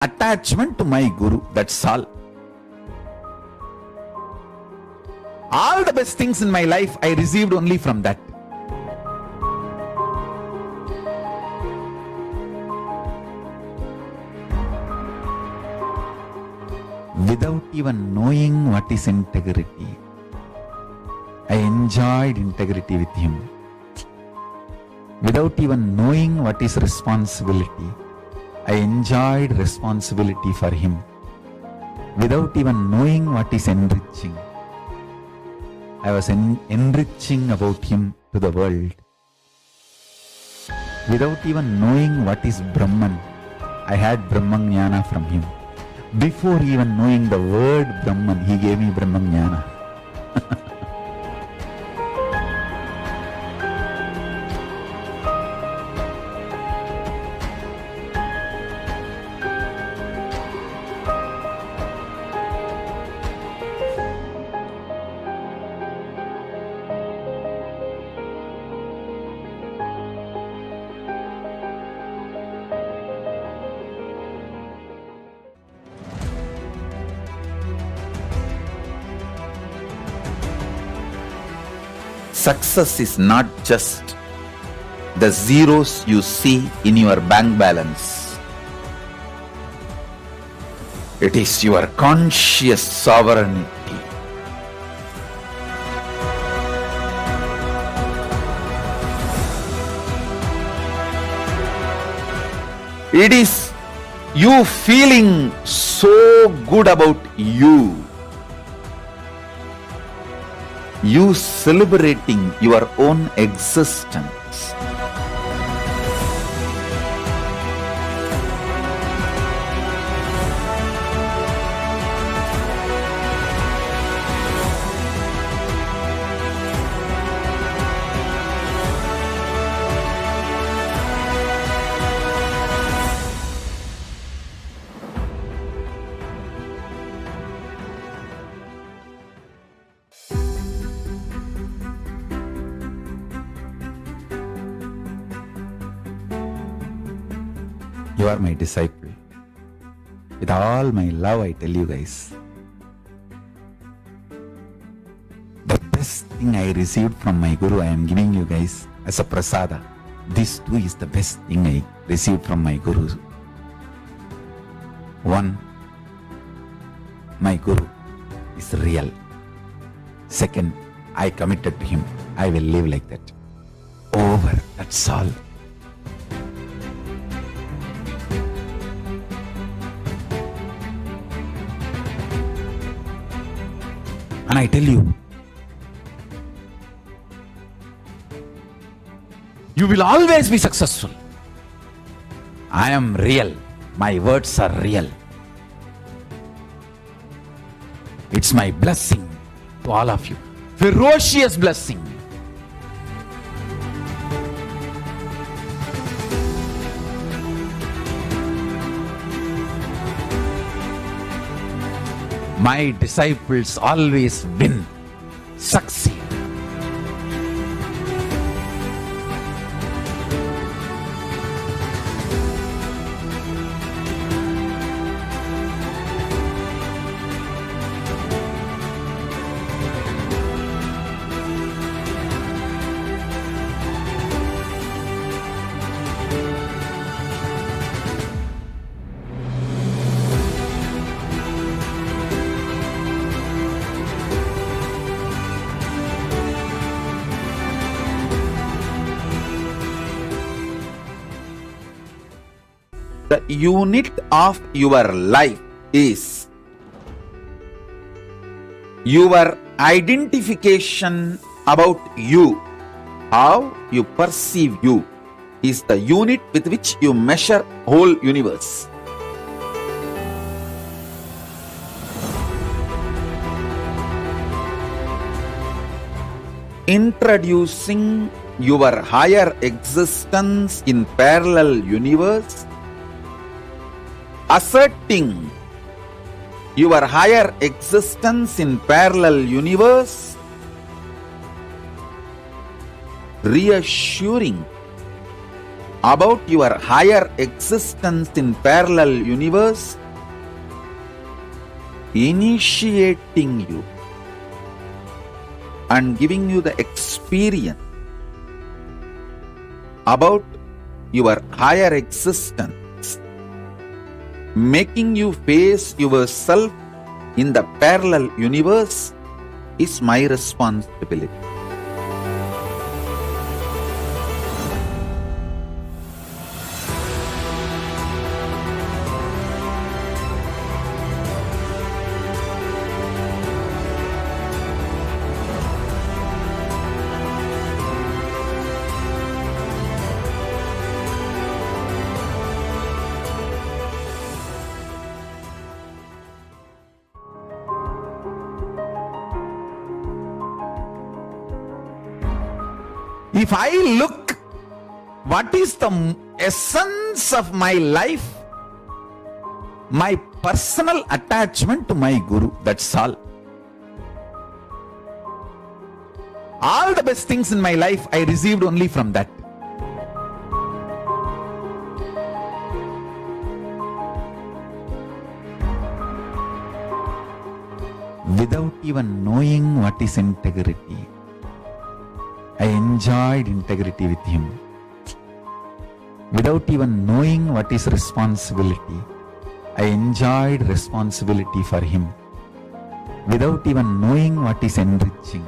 attachment to my Guru. That's all. All the best things in my life I received only from that. Without even knowing what is integrity, I enjoyed integrity with him. Without even knowing what is responsibility, I enjoyed responsibility for him. Without even knowing what is enriching, I was enriching about him to the world. Without even knowing what is Brahman, I had Brahman Jnana from him. Before even knowing the word Brahman, he gave me Brahman Jnana. Success is not just the zeros you see in your bank balance. It is your conscious sovereignty. It is you feeling so good about you. You celebrating your own existence. You are my disciple. With all my love, I tell you guys, the best thing I received from my Guru, I am giving you guys as a prasada. This too is the best thing I received from my Guru. One, my Guru is real. Second, I committed to him. I will live like that. Over. That's all. And I tell you, you will always be successful. I am real. My words are real. It's my blessing to all of you. Ferocious blessing. My disciples always win, succeed. The unit of your life is your identification about you. How you perceive you is the unit with which you measure whole universe. Introducing your higher existence in parallel universe, asserting your higher existence in parallel universe, reassuring about your higher existence in parallel universe, initiating you and giving you the experience about your higher existence, making you face yourself in the parallel universe is my responsibility. If I look, what is the essence of my life? My personal attachment to my Guru, that's all. All the best things in my life I received only from that. Without even knowing what is integrity, I enjoyed integrity with him. Without even knowing what is responsibility, I enjoyed responsibility for him. Without even knowing what is enriching,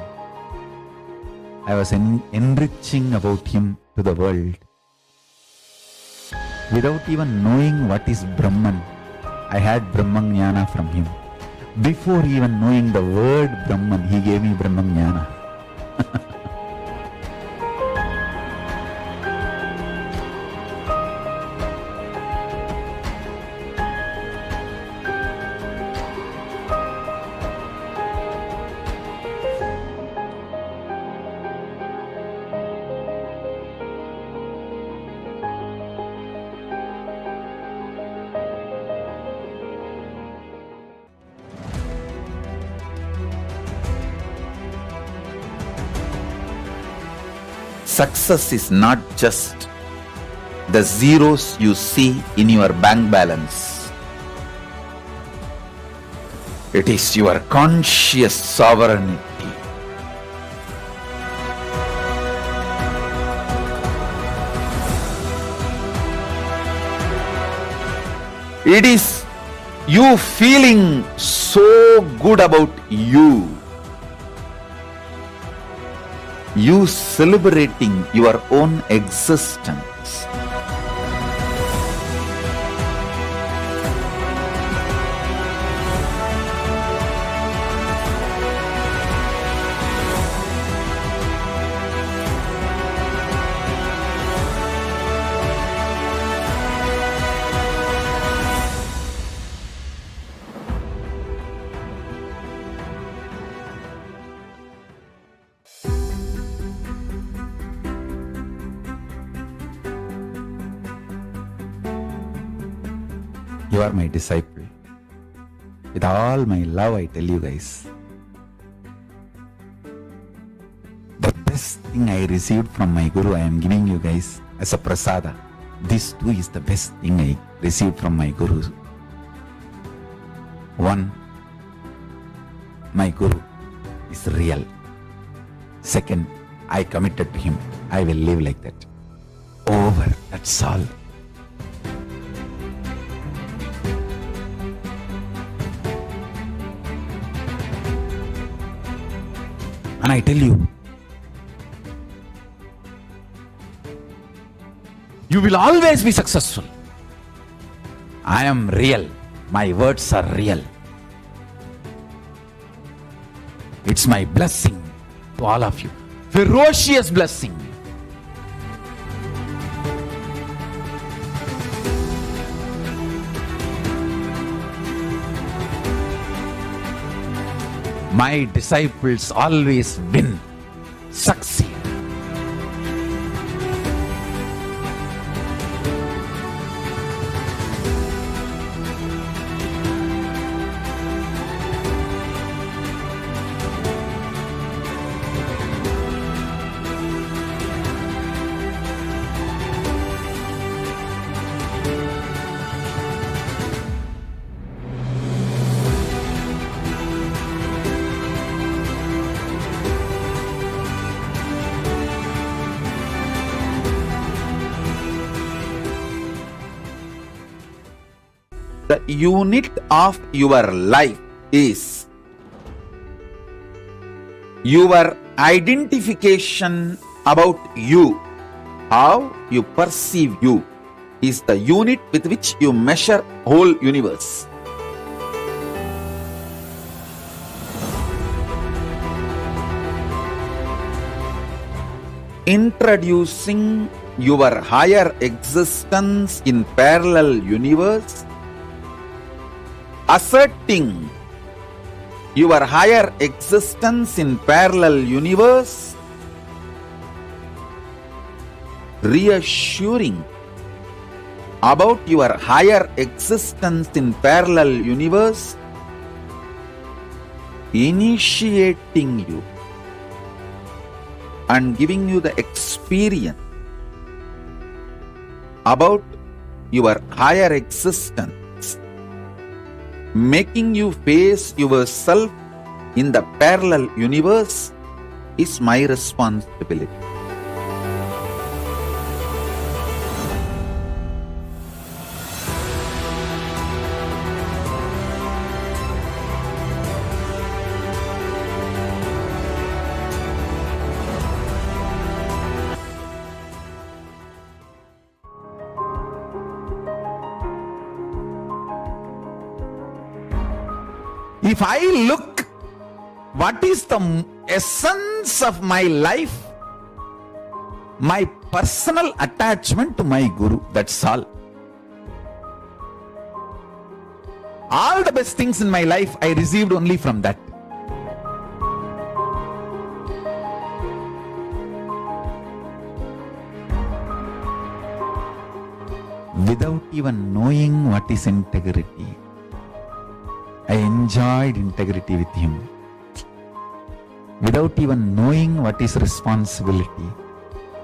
I was enriching about him to the world. Without even knowing what is Brahman, I had Brahman Jnana from him. Before even knowing the word Brahman, he gave me Brahman Jnana. Success is not just the zeros you see in your bank balance. It is your conscious sovereignty. It is you feeling so good about you. You celebrating your own existence. You are my disciple. With all my love, I tell you guys, the best thing I received from my Guru, I am giving you guys as a prasada. This too is the best thing I received from my Guru. One, my Guru is real. Second, I committed to him. I will live like that. Over. That's all. And I tell you, you will always be successful. I am real. My words are real. It's my blessing to all of you. Ferocious blessing. My disciples always win, succeed. The unit of your life is your identification about you. How you perceive you is the unit with which you measure whole universe. Introducing your higher existence in parallel universe, asserting your higher existence in parallel universe, reassuring about your higher existence in parallel universe, initiating you and giving you the experience about your higher existence, making you face yourself in the parallel universe is my responsibility. If I look, what is the essence of my life? My personal attachment to my Guru, that's all. All the best things in my life I received only from that. Without even knowing what is integrity, I enjoyed integrity with him. Without even knowing what is responsibility,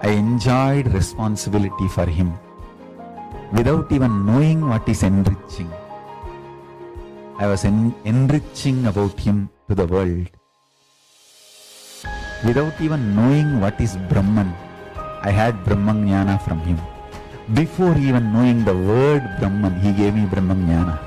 I enjoyed responsibility for him. Without even knowing what is enriching, I was enriching about him to the world. Without even knowing what is Brahman, I had Brahman Jnana from him. Before even knowing the word Brahman, he gave me Brahman Jnana.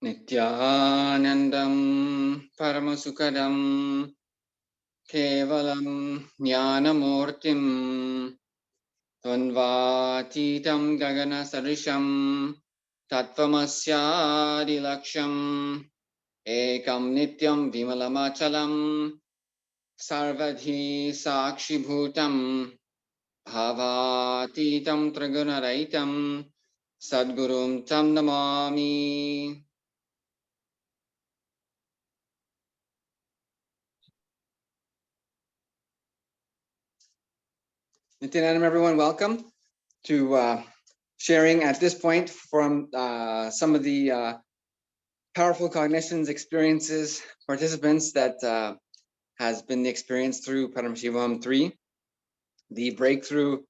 Nityanandam Paramasukadam Kevalam Jnanamurtim Tvanvatitam Gagana Sarisham Tattvamasya Laksham Ekam Nityam Vimalamachalam Sarvadhi Sakshi Bhutam Bhavatitam Trigunaraitam Sadgurum Tam Namami. Nityanandam, everyone, welcome to sharing at this point from some of the powerful cognitions, experiences, participants that has been the experience through Paramashivoham 3, the breakthrough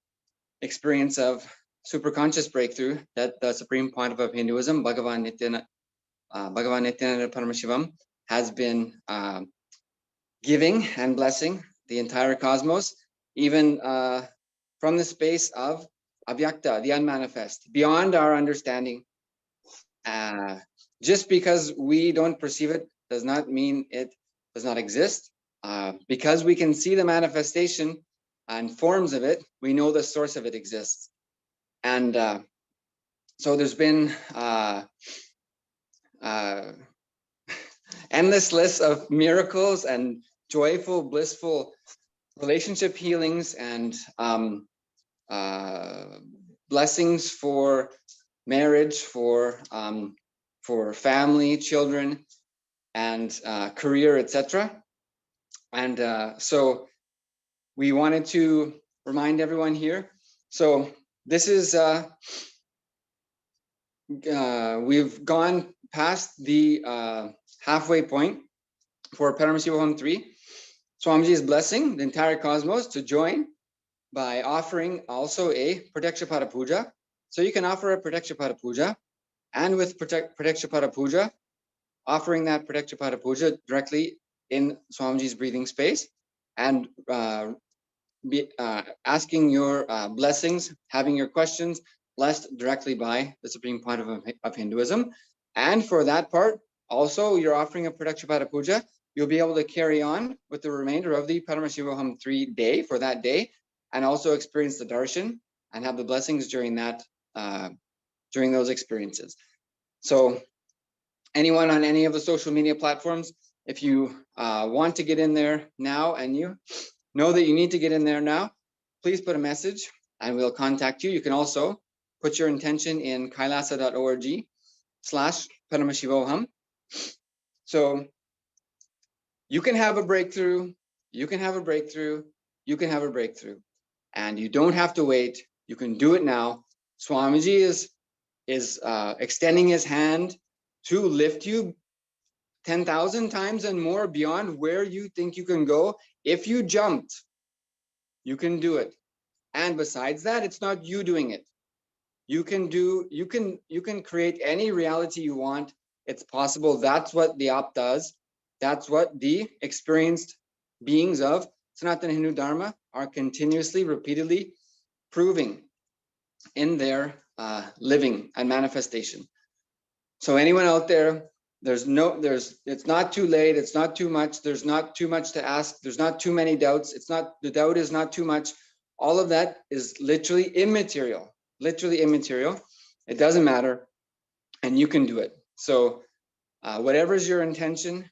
experience of superconscious breakthrough that the Supreme Pontiff of Hinduism, Bhagavan Nityananda Paramashivam, has been giving and blessing the entire cosmos, even from the space of avyakta, the unmanifest, beyond our understanding. Just because we don't perceive it does not mean it does not exist. Because we can see the manifestation and forms of it, we know the source of it exists. And so there's been endless lists of miracles and joyful, blissful relationship healings and blessings for marriage, for family, children, and career, etc. And so we wanted to remind everyone here. So this is we've gone past the halfway point for Paramashivoham 3. Swamiji's blessing the entire cosmos to join by offering also a Pratyakshapara Puja. So you can offer a Pratyakshapara Puja, and with Pratyakshapara Puja, offering that Pratyakshapara Puja directly in Swamiji's breathing space, and asking your blessings, having your questions blessed directly by the Supreme Pontiff of Hinduism. And for that part, also you're offering a Pratyakshapara Puja. You'll be able to carry on with the remainder of the Paramashivoham 3 day for that day, and also experience the darshan and have the blessings during that during those experiences. So anyone on any of the social media platforms, if you want to get in there now and you know that you need to get in there now, please put a message and we'll contact you. You can also put your intention in kailasa.org/Paramashivoham. So you can have a breakthrough, you can have a breakthrough, you can have a breakthrough, and you don't have to wait. You can do it now. Swamiji is extending his hand to lift you 10,000 times and more beyond where you think you can go. If you jumped, you can do it. And besides that, it's not you doing it. You can create any reality you want. It's possible. That's what the app does. That's what the experienced beings of Sanatana Hindu Dharma are continuously, repeatedly proving in their living and manifestation. So anyone out there, it's not too late. It's not too much. There's not too much to ask. There's not too many doubts. The doubt is not too much. All of that is literally immaterial. It doesn't matter, and you can do it. So whatever's your intention,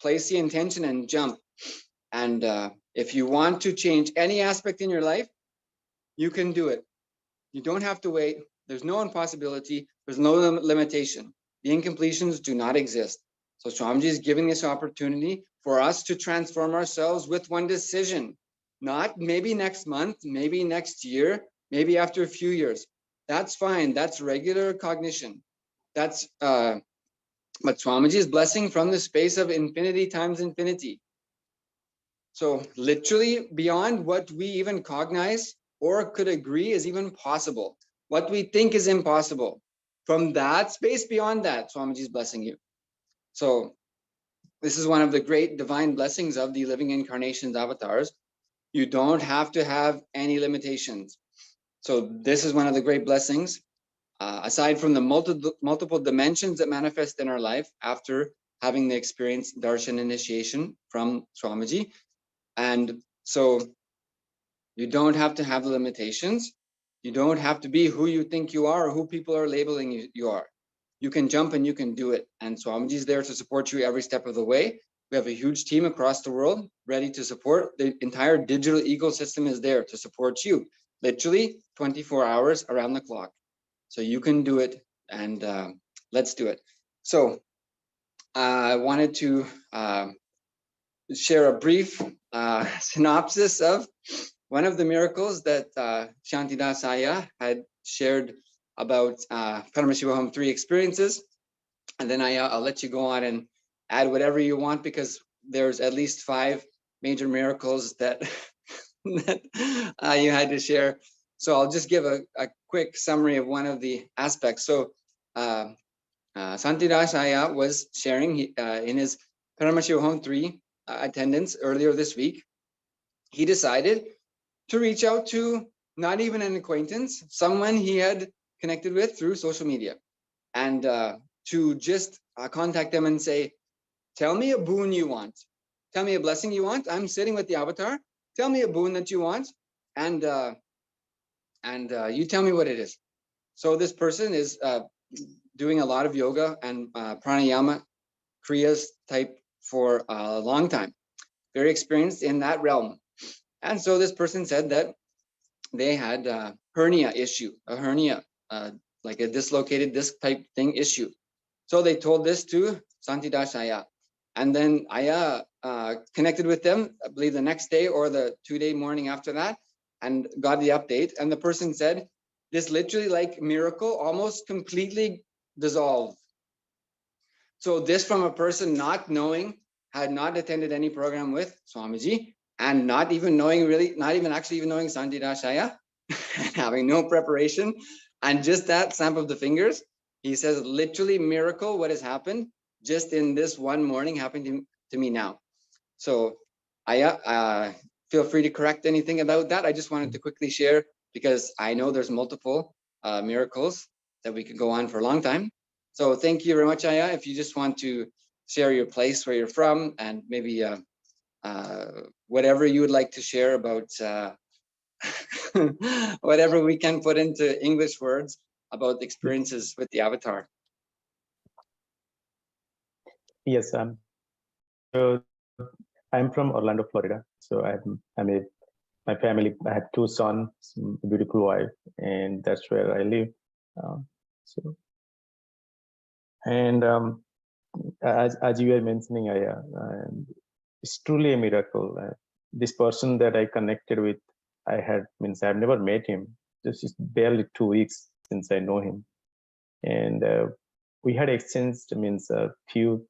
place the intention and jump. And if you want to change any aspect in your life, you can do it. You don't have to wait. There's no impossibility. There's no limitation. The incompletions do not exist. So Swamiji is giving this opportunity for us to transform ourselves with one decision. Not maybe next month, maybe next year, maybe after a few years. That's fine. That's regular cognition. That's but Swamiji's blessing from the space of infinity times infinity. So literally beyond what we even cognize or could agree is even possible. What we think is impossible. From that space beyond that, Swamiji is blessing you. So this is one of the great divine blessings of the living incarnations avatars. You don't have to have any limitations. So this is one of the great blessings, aside from the multiple dimensions that manifest in our life after having the experience darshan initiation from Swamiji. And so you don't have to have the limitations. You don't have to be who you think you are or who people are labeling you are. You can jump and you can do it. And Swamiji is there to support you every step of the way. We have a huge team across the world ready to support. The entire digital ecosystem is there to support you, literally 24 hours around the clock. So you can do it, and let's do it. So I wanted to share a brief synopsis of one of the miracles that Shantidas Aya had shared about Paramashivoham 3 experiences. And then I'll let you go on and add whatever you want, because there's at least 5 major miracles that, that you had to share. So I'll just give a quick summary of one of the aspects. So Shantidas Aya was sharing in his Paramashivoham 3 attendance earlier this week. He decided to reach out to not even an acquaintance, someone he had connected with through social media, and to just contact them and say, tell me a boon you want. Tell me a blessing you want. I'm sitting with the avatar. Tell me a boon that you want, and you tell me what it is. So this person is doing a lot of yoga and pranayama kriyas type for a long time, very experienced in that realm. And so this person said that they had a hernia issue, like a dislocated disc type thing issue. So they told this to Shantidas Aya. And then Aya connected with them, I believe the next day or the 2-day morning after that, and got the update. And the person said, this literally like miracle almost completely dissolved. So this from a person not knowing, had not attended any program with Swamiji, and not even actually knowing Sandidashaya, having no preparation, and just that snap of the fingers, he says, literally miracle what has happened just in this one morning happened to me now. So I feel free to correct anything about that. I just wanted to quickly share because I know there's multiple miracles that we could go on for a long time. So thank you very much, Aya. If you just want to share your place where you're from and maybe whatever you would like to share about whatever we can put into English words about experiences with the avatar. Yes, so I'm from Orlando, Florida. So my family, I have 2 sons, a beautiful wife, and that's where I live. And as you were mentioning, it's truly a miracle. This person that I connected with, I've never met him. This is barely 2 weeks since I know him, and we had exchanged a few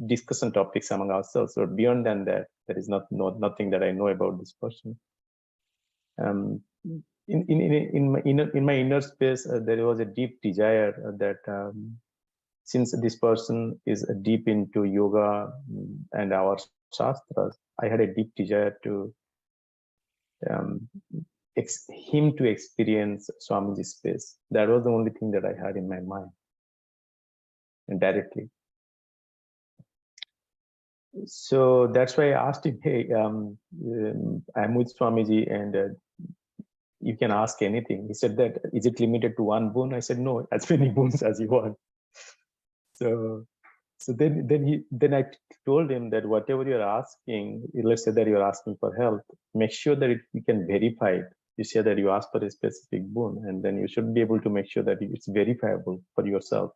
discussion topics among ourselves. So beyond than that, there is nothing that I know about this person. In my inner space, there was a deep desire that since this person is deep into yoga and our shastras, I had a deep desire to him to experience Swamiji's space. That was the only thing that I had in my mind, and directly. So that's why I asked him, hey, I'm with Swamiji and you can ask anything. He said that, is it limited to one boon? I said, no, as many boons as you want. So then I told him that whatever you're asking, let's say that you're asking for help, make sure that you can verify it. You say that you ask for a specific boon, and then you should be able to make sure that it's verifiable for yourself.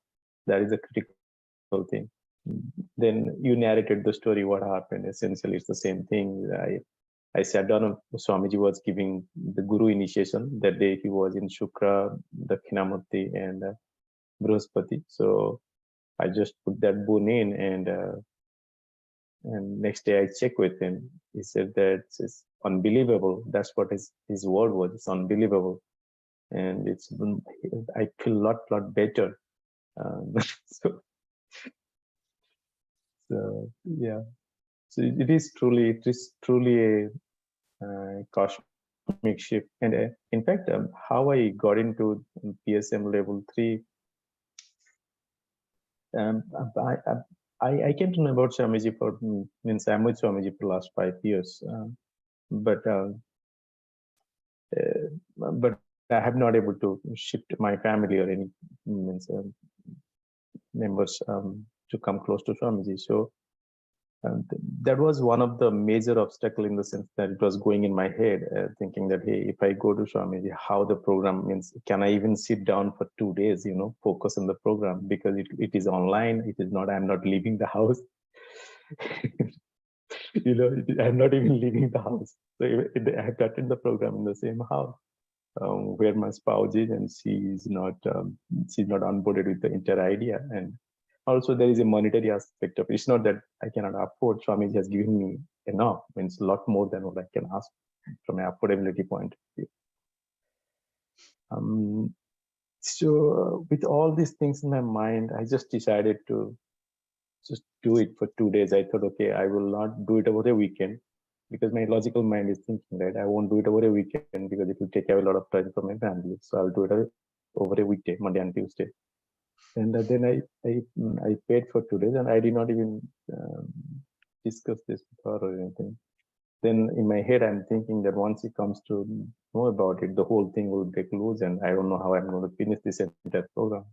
That is a critical thing. Then you narrated the story, what happened. Essentially, it's the same thing. I sat down, Swamiji was giving the Guru initiation. That day he was in Shukra, Dakshinamurti, and Brihaspati. So I just put that boon in, and next day I checked with him. He said that it's unbelievable. That's what his word was. It's unbelievable, and I feel a lot better. So yeah. So it is truly a cosmic shift. And in fact, how I got into PSM level 3. I came to know about Swamiji I'm with Swamiji for the last 5 years, but I have not able to shift my family or any members to come close to Swamiji. So that was one of the major obstacles, in the sense that it was going in my head, thinking that, hey, if I go to Swamiji, how the program can I even sit down for 2 days, focus on the program, because it is online. It is not, I'm not leaving the house. I'm not even leaving the house. So I have attended the program in the same house where my spouse is, and she's not onboarded with the entire idea. And also there is a monetary aspect of it. It's not that I cannot afford. Swamiji has given me enough. It's a lot more than what I can ask from an affordability point of view. So with all these things in my mind, I just decided to just do it for 2 days. I thought, okay, I will not do it over a weekend, because my logical mind is thinking that I won't do it over a weekend because it will take away a lot of time from my family. So I'll do it over a weekday, Monday and Tuesday. And then I paid for 2 days, and I did not even discuss this with her or anything. Then in my head, I'm thinking that once he comes to know about it, the whole thing will break loose, and I don't know how I'm going to finish this entire program.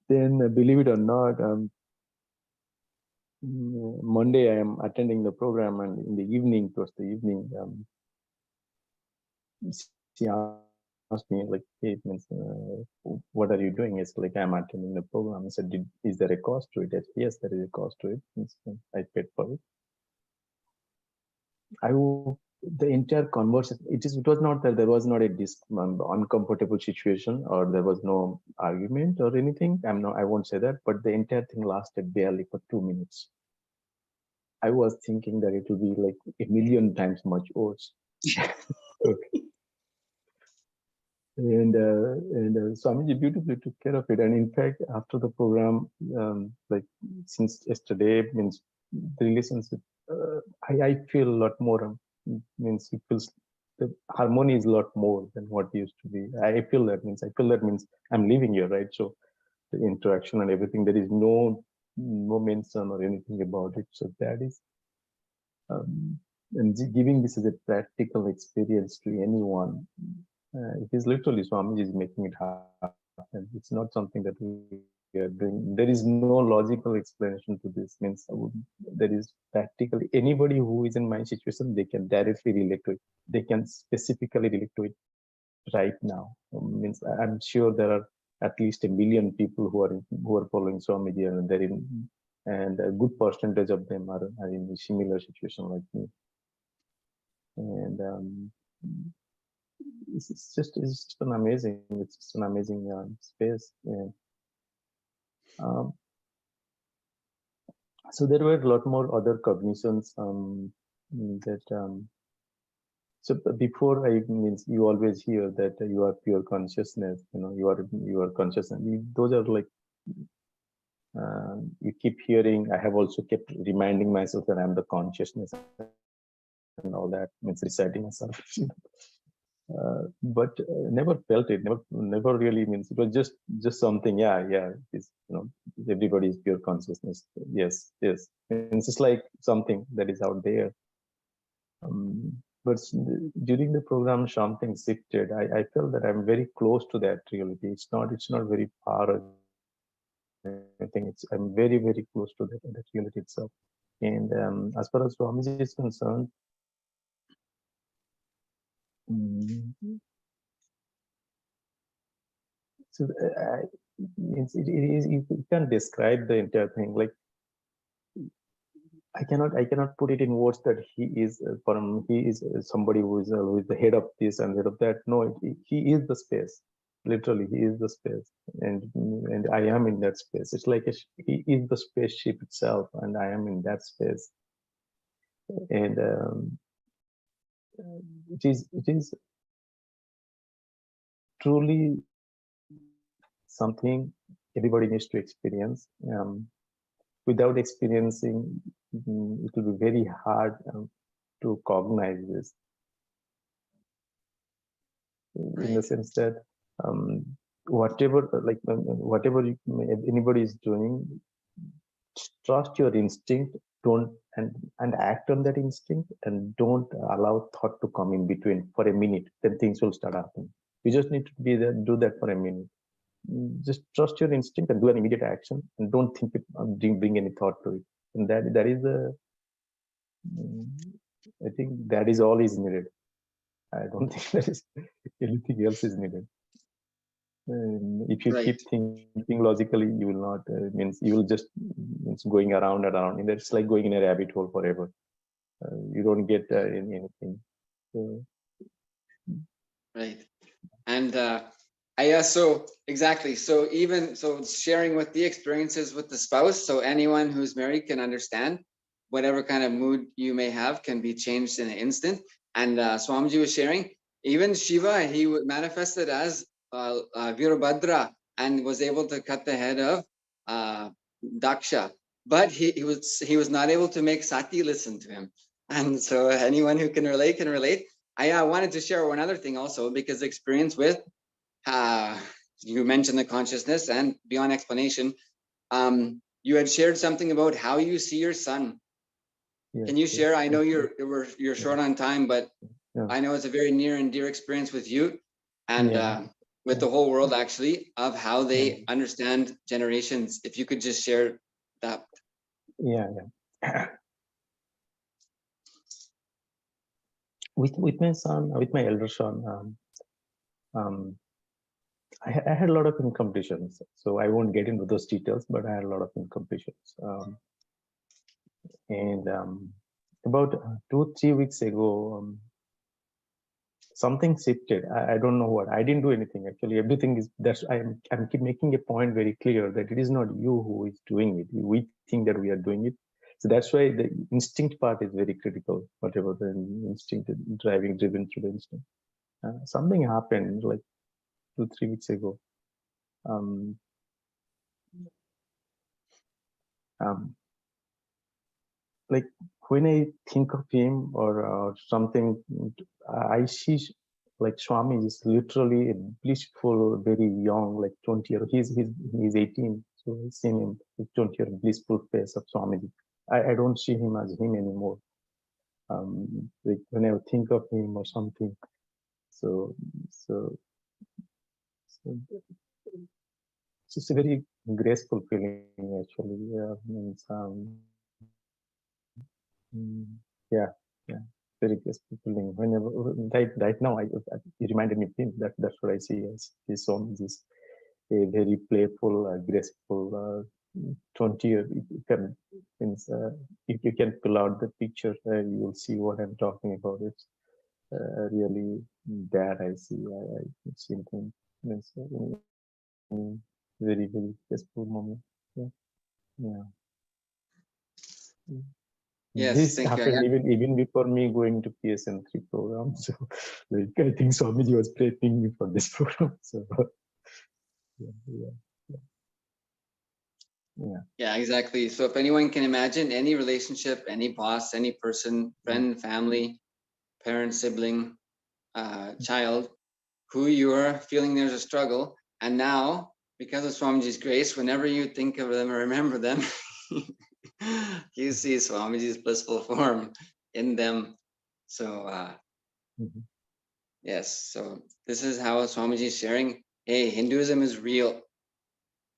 Then, believe it or not, Monday I am attending the program, and in the evening, towards the evening, she asked me, like, hey, what are you doing? It's like, I'm attending the program. I said, is there a cost to it? I said, yes, there is a cost to it. I paid for it. The entire conversation, it was not that there was not a uncomfortable situation, or there was no argument or anything. I won't say that, but the entire thing lasted barely for 2 minutes. I was thinking that it will be like a million times much worse. Okay. And Swamiji beautifully took care of it. And in fact, after the program, like since yesterday, means the relationship, I feel a lot more. Means it feels the harmony is a lot more than what it used to be. I feel that means I'm living here, right? So the interaction and everything, there is no mention or anything about it. So that is, and giving this as a practical experience to anyone. It is literally Swamiji is making it happen. It's not something that we are doing. There is no logical explanation to this. Means there is practically anybody who is in my situation, they can directly relate to it. They can specifically relate to it right now. Means I'm sure there are at least 1 million people who are following Swamiji, and and a good percentage of them are in a similar situation like me. And it's just an amazing space. And, so there were a lot more other cognitions that so before I means you always hear that you are pure consciousness, you are consciousness. Those are like you keep hearing. I have also kept reminding myself that I'm the consciousness and all that, means reciting myself. But never felt it, never really, means it was just something. Yeah, it's, everybody is pure consciousness. Yes, it's just like something that is out there. But during the program, something shifted. I felt that I'm very close to that reality. It's not very far. I think I'm very, very close to that reality itself. And as far as Swamiji is concerned, so you can't describe the entire thing. Like I cannot put it in words that he is somebody who is the head of this and head of that. No, he is the space. Literally, he is the space, and I am in that space. It's like he is the spaceship itself, and I am in that space. And it is truly something everybody needs to experience. Without experiencing, it will be very hard to cognize this. In the sense that whatever anybody is doing, trust your instinct. Don't and act on that instinct, and don't allow thought to come in between for a minute. Then things will start happening. You just need to be there, do that for a minute. Just trust your instinct and do an immediate action, and don't think bring any thought to it. And that is I think that is all is needed. I don't think there is anything else is needed. If you keep thinking logically, you will not means you will just going around and around. And it's like going in a rabbit hole forever. You don't get anything. Right. And so exactly. So sharing with the experiences with the spouse. So anyone who's married can understand whatever kind of mood you may have can be changed in an instant. And Swamiji was sharing, even Shiva, he manifested as Virabhadra and was able to cut the head of Daksha, but he was not able to make Sati listen to him. And so anyone who can relate can relate. I wanted to share one other thing also, because the experience with you mentioned the consciousness and beyond explanation. You had shared something about how you see your son. Yes, can you share? I know you're short on time, but I know it's a very near and dear experience with you and with the whole world, actually, of how they understand generations. If you could just share that. Yeah. With my son, with my elder son, I had a lot of incompletions. So I won't get into those details, but I had a lot of incompletions. And about 2-3 weeks ago, something shifted. I don't know what. I didn't do anything actually. Everything is I'm keep making a point very clear that it is not you who is doing it. We think that we are doing it. So that's why the instinct part is very critical. Whatever the instinct is driven through the instinct. Something happened like 2-3 weeks ago. Like when I think of him or something, I see like Swami is literally a blissful, very young, like 20 year. He's 18, so I've seen him with 20-year blissful face of Swamiji. I don't see him as him anymore. Like when I think of him or something, so it's a very graceful feeling actually. Yeah, very graceful feeling. Whenever right now, it reminded me of him. That's what I see as his song. Is a very playful, graceful 20-year. If you can pull out the picture, you will see what I'm talking about. It's really that I see. I see him. It's very graceful moment. Yeah. Yes, This thank you. happened even before me going to PSN3 program. So like, I think Swamiji was preparing me for this program. So Yeah, exactly. So if anyone can imagine any relationship, any boss, any person, friend, family, parent, sibling, child, who you are feeling there's a struggle, and now because of Swamiji's grace, whenever you think of them or remember them, you see Swamiji's blissful form in them. So yes, so this is how Swamiji is sharing, hey, Hinduism is real.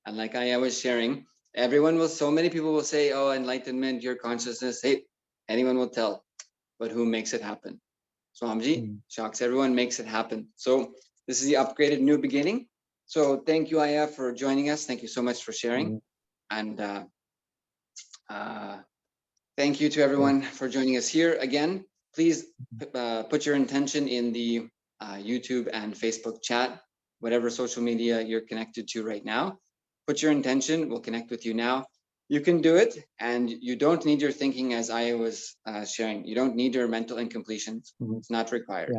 And like I was sharing, so many people will say, oh, enlightenment, your consciousness, hey, anyone will tell, but who makes it happen? Swamiji shocks everyone, makes it happen. So this is the upgraded new beginning. So thank you, Aya, for joining us. Thank you so much for sharing. And thank you to everyone for joining us here. Again, please put your intention in the YouTube and Facebook chat, whatever social media you're connected to right now. Put your intention, we'll connect with you now. You can do it, and you don't need your thinking, as I was sharing. You don't need your mental incompletions. It's not required.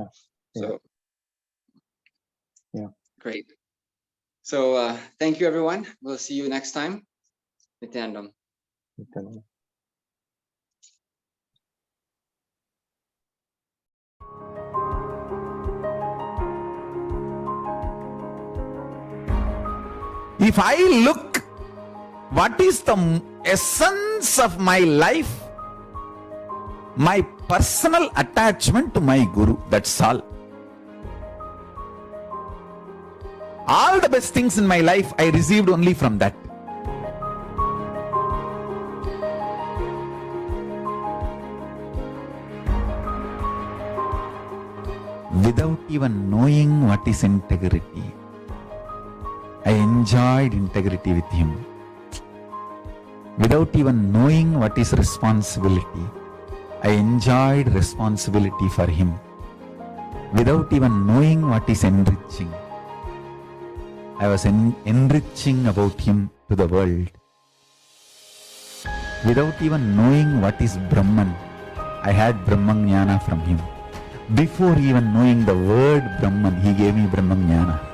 So, great. So thank you, everyone. We'll see you next time. Nityanandam. If I look, what is the essence of my life? My personal attachment to my Guru, that's all. All the best things in my life I received only from that. Without even knowing what is integrity, I enjoyed integrity with him. Without even knowing what is responsibility, I enjoyed responsibility for him. Without even knowing what is enriching, I was enriching about him to the world. Without even knowing what is Brahman, I had Brahman Jnana from him. Before even knowing the word Brahman, he gave me Brahman Jnana.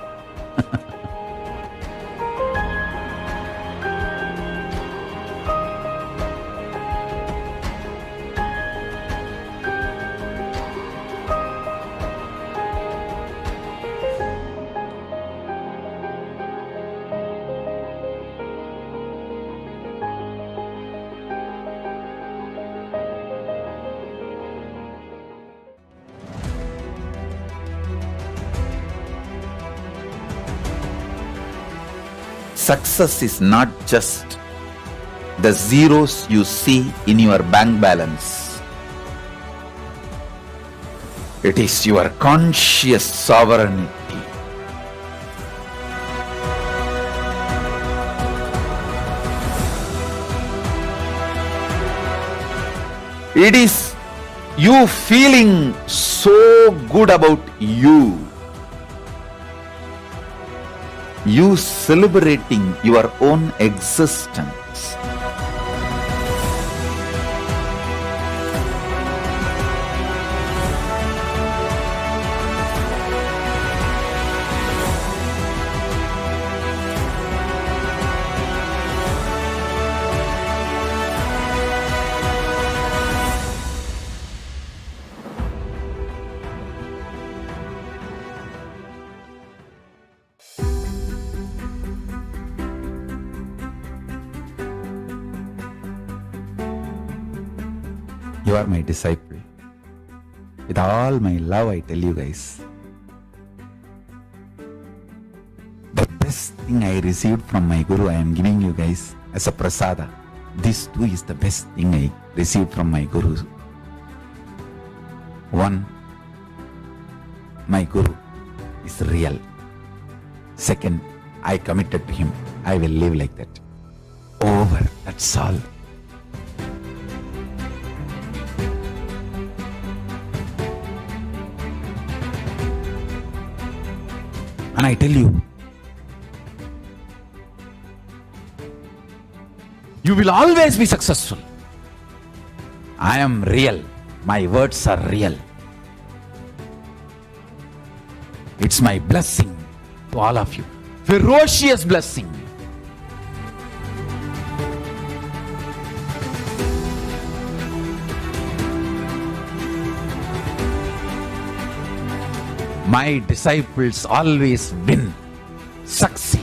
Success is not just the zeros you see in your bank balance. It is your conscious sovereignty. It is you feeling so good about you. You celebrating your own existence. you are my disciple. With all my love, I tell you guys, the best thing I received from my Guru, I am giving you guys as a prasada. This too is the best thing I received from my Guru. One, my Guru is real. Second, I committed to him. I will live like that. Over. That's all. And I tell you, you will always be successful. I am real. My words are real. It's my blessing to all of you. Ferocious blessing. My disciples always win, succeed.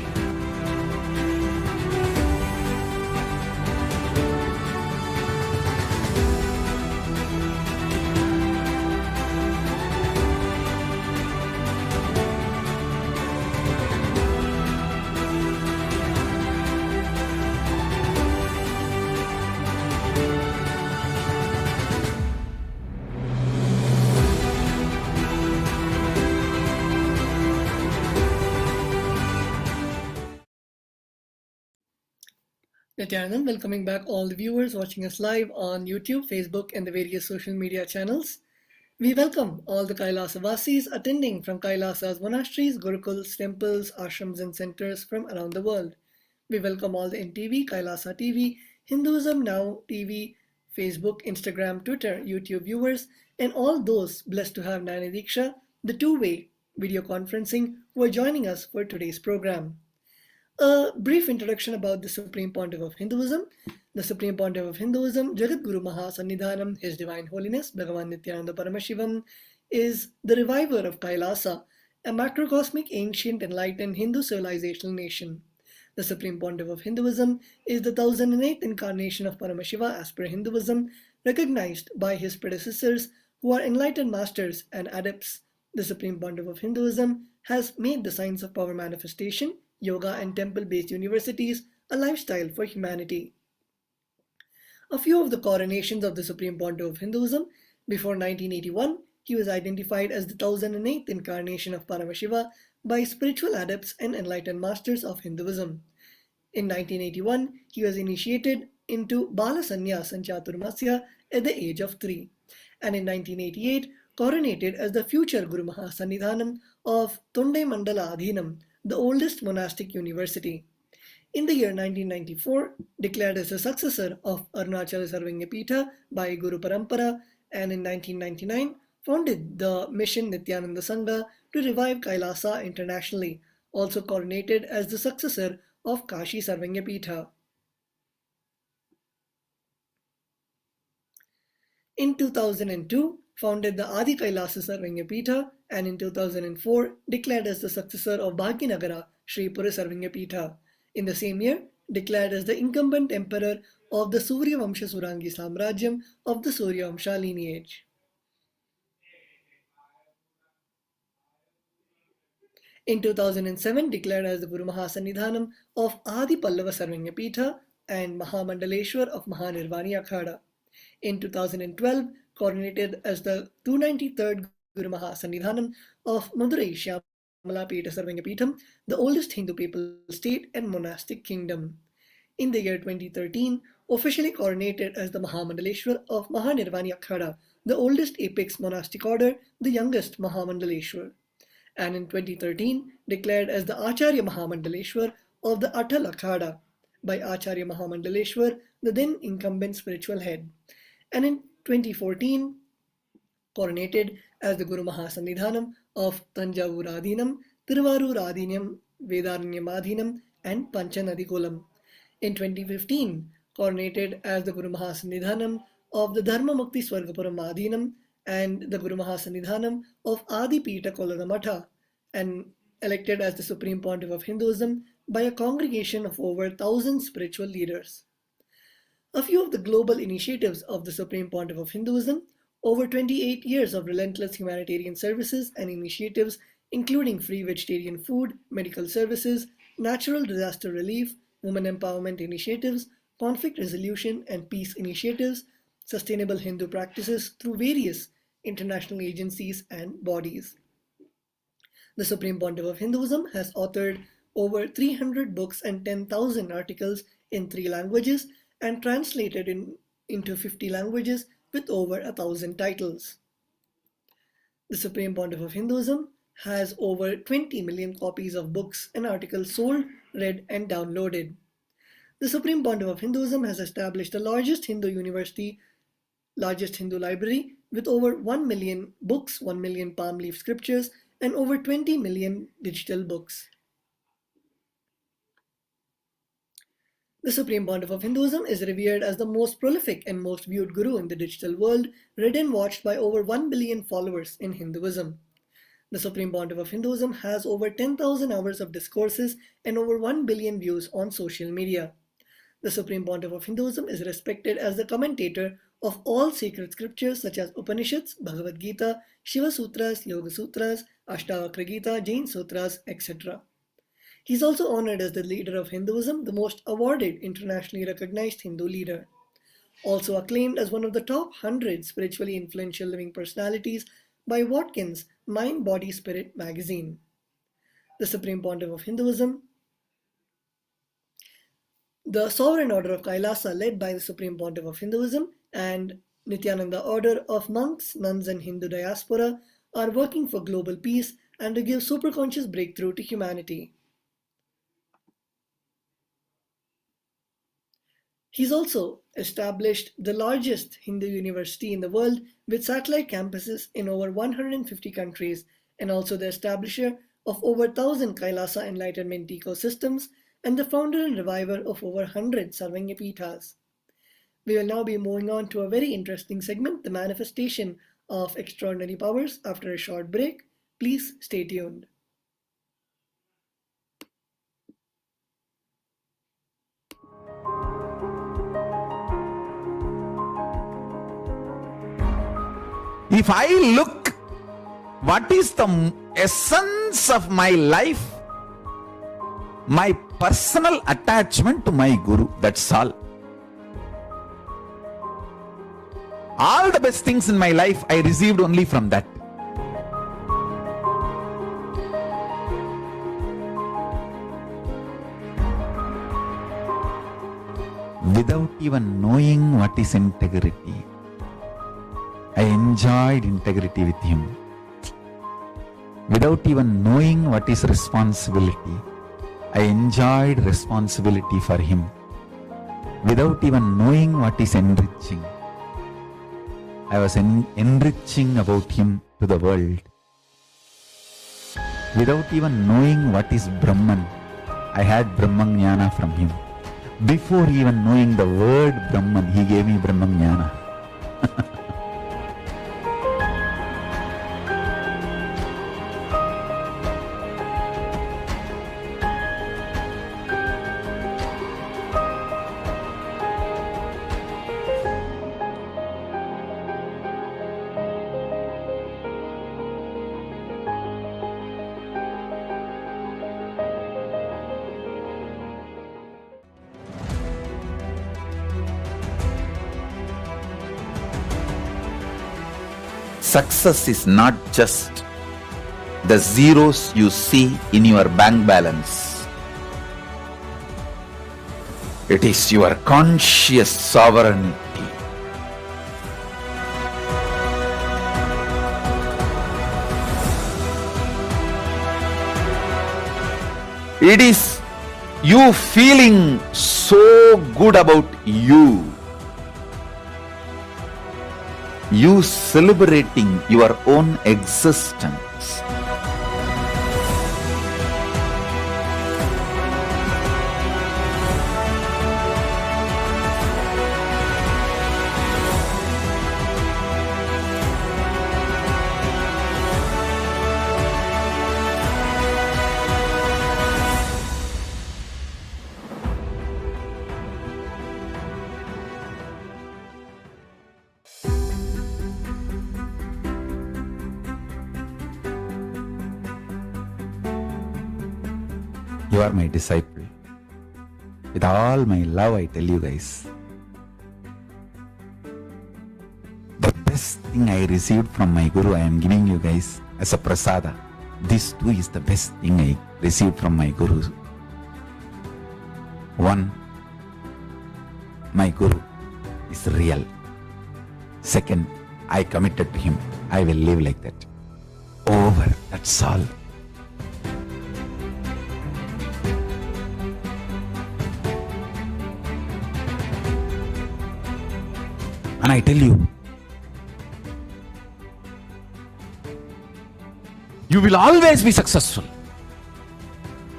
Nityanand, welcoming back all the viewers watching us live on YouTube, Facebook, and the various social media channels. We welcome all the Kailasa Vasis attending from Kailasa's monasteries, gurukuls, temples, ashrams, and centers from around the world. We welcome all the NTV, Kailasa TV, Hinduism Now TV, Facebook, Instagram, Twitter, YouTube viewers, and all those blessed to have Nayana Diksha, the two-way video conferencing, who are joining us for today's program. A brief introduction about the Supreme Pontiff of Hinduism. The Supreme Pontiff of Hinduism, Jagat Guru Mahasannidhanam, His Divine Holiness, Bhagavan Nityananda Paramashivam, is the reviver of Kailasa, a macrocosmic, ancient, enlightened Hindu civilizational nation. The Supreme Pontiff of Hinduism is the 1008th incarnation of Paramashiva as per Hinduism, recognized by his predecessors who are enlightened masters and adepts. The Supreme Pontiff of Hinduism has made the science of power manifestation, yoga, and temple-based universities a lifestyle for humanity. A few of the coronations of the Supreme Pontiff of Hinduism. Before 1981, he was identified as the 1008th incarnation of Paramashiva by spiritual adepts and enlightened masters of Hinduism. In 1981, he was initiated into Bala Sannyas and Chaturmasya at the age of 3, and in 1988, coronated as the future Guru Mahasannidhanam of Tonde Mandala Adhinam, the oldest monastic university. In the year 1994, declared as the successor of Arunachala Sarvengapita by Guru Parampara, and in 1999, founded the mission Nityananda Sangha to revive Kailasa internationally, also coronated as the successor of Kashi Sarvengapita. In 2002, founded the Adi Kailasa Sarvengapita, and in 2004, declared as the successor of Bhagyanagara Sri Pura Sarvengapita. In the same year, declared as the incumbent emperor of the Surya Vamsha Surangi Samrajyam of the Surya Vamsha lineage. In 2007, declared as the Guru Mahasannidhanam of Adi Pallava Sarvengapita and Mahamandaleshwar of Mahanirvani Akhada. In 2012, coronated as the 293rd Guru Mahasannidhanam of Madurai Shyamala Pita Sarvengapitham, the oldest Hindu papal state and monastic kingdom. In the year 2013, officially coronated as the Mahamandaleshwar of Mahanirvani Akhada, the oldest apex monastic order, the youngest Mahamandaleshwar. And in 2013, declared as the Acharya Mahamandaleshwar of the Atal Akhada by Acharya Mahamandaleshwar, the then incumbent spiritual head. And in 2014, coronated as the Guru Mahasannidhanam of Tanjavur Adhinam, Tiruvarur Adhinam, Vedaranyam Adhinam, and Panchanadikolam. In 2015, coronated as the Guru Mahasannidhanam of the Dharma Mukti Swargapuram Adhinam and the Guru Mahasannidhanam of Adi Pita Koladamatha, and elected as the Supreme Pontiff of Hinduism by a congregation of over 1,000 spiritual leaders. A few of the global initiatives of the Supreme Pontiff of Hinduism: over 28 years of relentless humanitarian services and initiatives including free vegetarian food, medical services, natural disaster relief, women empowerment initiatives, conflict resolution and peace initiatives, sustainable Hindu practices through various international agencies and bodies. The Supreme Pontiff of Hinduism has authored over 300 books and 10,000 articles in 3 languages and translated into 50 languages with over 1,000 titles. The Supreme Pontiff of Hinduism has over 20 million copies of books and articles sold, read, and downloaded. The Supreme Pontiff of Hinduism has established the largest Hindu university, largest Hindu library, with over 1 million books, 1 million palm leaf scriptures, and over 20 million digital books. The Supreme Pontiff of Hinduism is revered as the most prolific and most viewed guru in the digital world, read and watched by over 1 billion followers in Hinduism. The Supreme Pontiff of Hinduism has over 10,000 hours of discourses and over 1 billion views on social media. The Supreme Pontiff of Hinduism is respected as the commentator of all sacred scriptures such as Upanishads, Bhagavad Gita, Shiva Sutras, Yoga Sutras, Ashtavakra Gita, Jain Sutras, etc. He is also honored as the leader of Hinduism, the most awarded internationally recognized Hindu leader. Also acclaimed as one of the top 100 spiritually influential living personalities by Watkins' Mind, Body, Spirit magazine. The Supreme Pontiff of Hinduism, the Sovereign Order of Kailasa, led by the Supreme Pontiff of Hinduism, and Nityananda Order of monks, nuns, and Hindu diaspora are working for global peace and to give superconscious breakthrough to humanity. He's also established the largest Hindu university in the world with satellite campuses in over 150 countries, and also the establisher of over 1,000 Kailasa enlightenment ecosystems and the founder and reviver of over 100 Sarvanya-Pithas. We will now be moving on to a very interesting segment, the manifestation of extraordinary powers, after a short break. Please stay tuned. If I look, what is the essence of my life? My personal attachment to my Guru, that's all. All the best things in my life I received only from that. Without even knowing what is integrity, I enjoyed integrity with him. Without even knowing what is responsibility, I enjoyed responsibility for him. Without even knowing what is enriching, I was enriching about him to the world. Without even knowing what is Brahman, I had Brahman Jnana from him. Before even knowing the word Brahman, he gave me Brahman Jnana. Success is not just the zeros you see in your bank balance. It is your conscious sovereignty. It is you feeling so good about you. You celebrating your own existence. You are my disciple. With all my love, I tell you guys, the best thing I received from my Guru, I am giving you guys as a prasada. This too is the best thing I received from my Guru. One, my Guru is real. Second, I committed to him. I will live like that. Over. That's all. And I tell you, you will always be successful.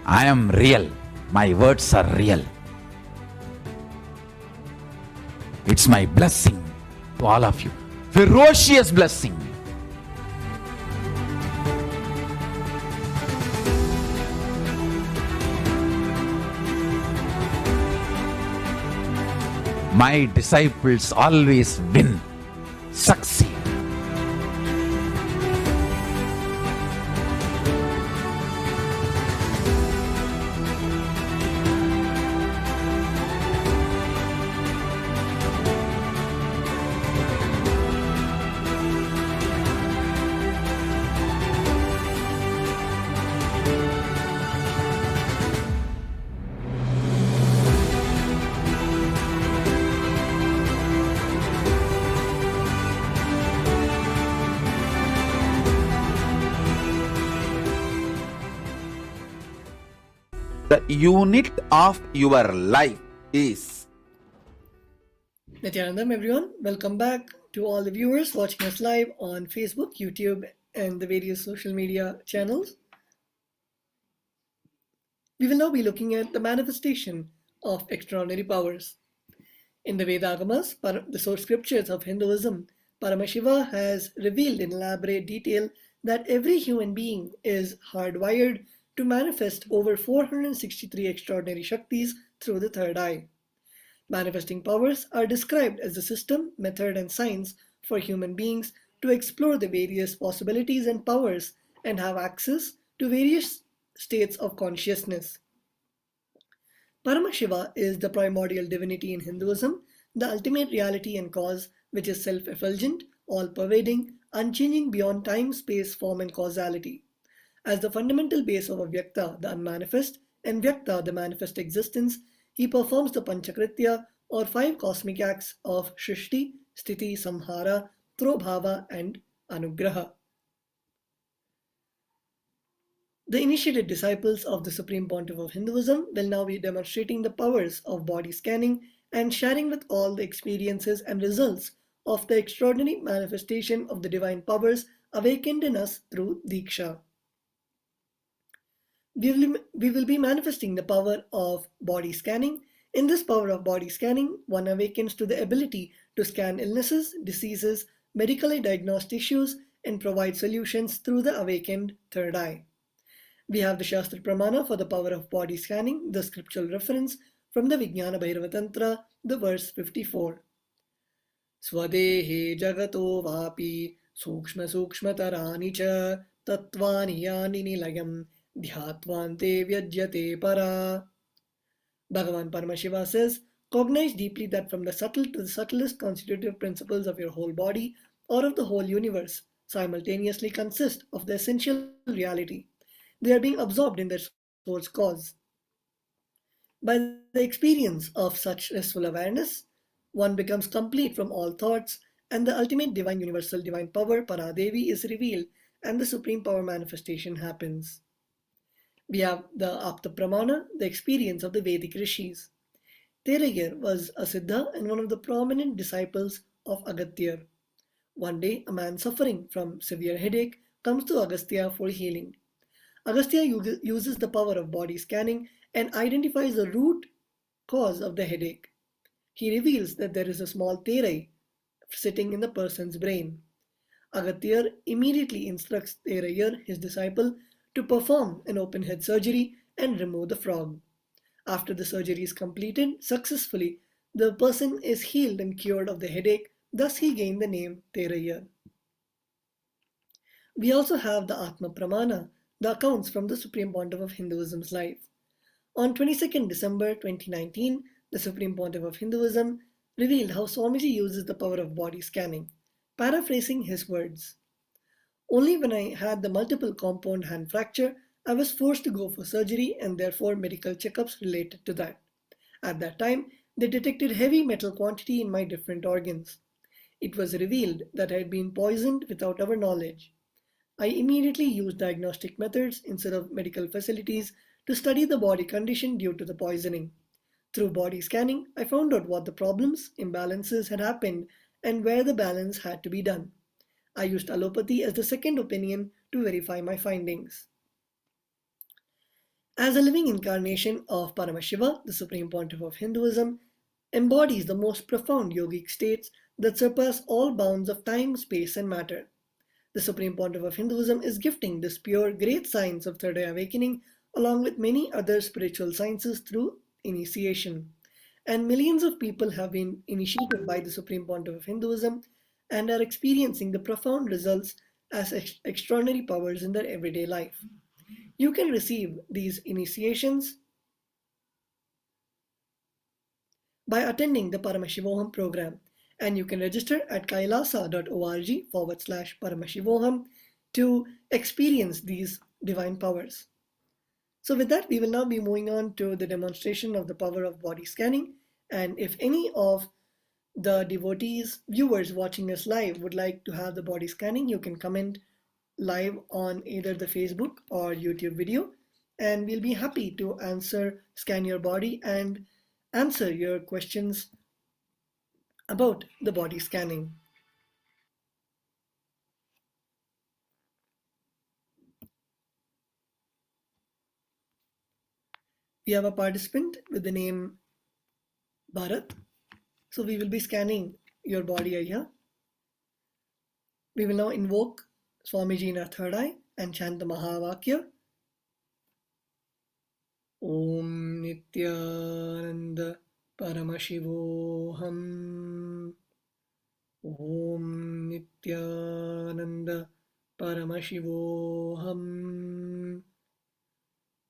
I am real. My words are real. It's my blessing to all of you. Ferocious blessing. My disciples always win, succeed. The unit of your life is. Nityanandam, everyone. Welcome back to all the viewers watching us live on Facebook, YouTube, and the various social media channels. We will now be looking at the manifestation of extraordinary powers. In the Vedagamas, the source scriptures of Hinduism, Paramashiva has revealed in elaborate detail that every human being is hardwired to manifest over 463 extraordinary Shaktis through the third eye. Manifesting powers are described as the system, method, and science for human beings to explore the various possibilities and powers and have access to various states of consciousness. Paramashiva is the primordial divinity in Hinduism, the ultimate reality and cause, which is self-effulgent, all-pervading, unchanging beyond time, space, form, and causality. As the fundamental base of Avyakta, the unmanifest, and Vyakta, the manifest existence, he performs the Panchakritya, or 5 cosmic acts of Shrishti, Sthiti, Samhara, Trobhava, and Anugraha. The initiated disciples of the Supreme Pontiff of Hinduism will now be demonstrating the powers of body scanning and sharing with all the experiences and results of the extraordinary manifestation of the divine powers awakened in us through Diksha. We will be manifesting the power of body scanning. In this power of body scanning, one awakens to the ability to scan illnesses, diseases, medically diagnosed issues, and provide solutions through the awakened third eye. We have the Shastra Pramana for the power of body scanning, the scriptural reference from the Vijnana Bhairava Tantra, the verse 54. Swadehe jagato vapi sukshma sukshmatarani cha tattvani yani nilayam dhyatvante vyajyate para. Bhagavan Paramashivam says, cognize deeply that from the subtle to the subtlest constitutive principles of your whole body or of the whole universe simultaneously consist of the essential reality. They are being absorbed in their source cause. By the experience of such restful awareness, one becomes complete from all thoughts, and the ultimate divine universal divine power, Paradevi, is revealed, and the supreme power manifestation happens. We have the Apta Pramana, the experience of the Vedic rishis. Terayar was a Siddha and one of the prominent disciples of Agatyar. One day, a man suffering from severe headache comes to Agastya for healing. Agastya uses the power of body scanning and identifies the root cause of the headache. He reveals that there is a small terai sitting in the person's brain. Agatyar immediately instructs Terayar, his disciple, to perform an open head surgery and remove the frog. After the surgery is completed successfully, the person is healed and cured of the headache, thus he gained the name Terayar. We also have the Atma Pramana, the accounts from the Supreme Pontiff of Hinduism's life. On 22nd December 2019, the Supreme Pontiff of Hinduism revealed how Swamiji uses the power of body scanning. Paraphrasing his words, "Only when I had the multiple compound hand fracture, I was forced to go for surgery and therefore medical checkups related to that. At that time, they detected heavy metal quantity in my different organs. It was revealed that I had been poisoned without our knowledge. I immediately used diagnostic methods instead of medical facilities to study the body condition due to the poisoning. Through body scanning, I found out what the problems, imbalances had happened and where the balance had to be done. I used allopathy as the second opinion to verify my findings." As a living incarnation of Paramashiva, the Supreme Pontiff of Hinduism embodies the most profound yogic states that surpass all bounds of time, space, and matter. The Supreme Pontiff of Hinduism is gifting this pure, great science of third eye awakening along with many other spiritual sciences through initiation. And millions of people have been initiated by the Supreme Pontiff of Hinduism and are experiencing the profound results as extraordinary powers in their everyday life. You can receive these initiations by attending the Paramashivoham program, and you can register at kailasa.org/Paramashivoham to experience these divine powers. So with that, we will now be moving on to the demonstration of the power of body scanning. And if any of the devotees, viewers watching us live would like to have the body scanning, you can comment live on either the Facebook or YouTube video, and we'll be happy to scan your body and answer your questions about the body scanning. We have a participant with the name Bharat. So we will be scanning your body here. We will now invoke Swamiji in our third eye and chant the Mahavakya. Om Nityananda Paramashivoham. Om Nityananda Paramashivoham.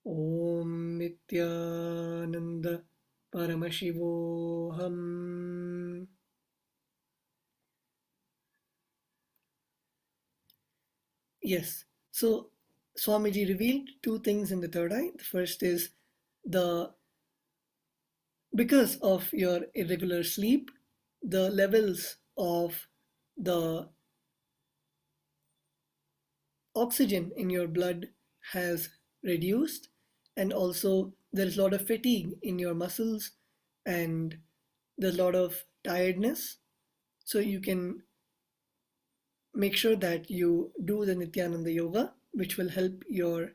Om Nityananda Paramashivoham. Yes, so Swamiji revealed two things in the third eye. The first is because of your irregular sleep, the levels of the oxygen in your blood has reduced, and also there's a lot of fatigue in your muscles and there's a lot of tiredness. So you can make sure that you do the Nityananda Yoga, which will help your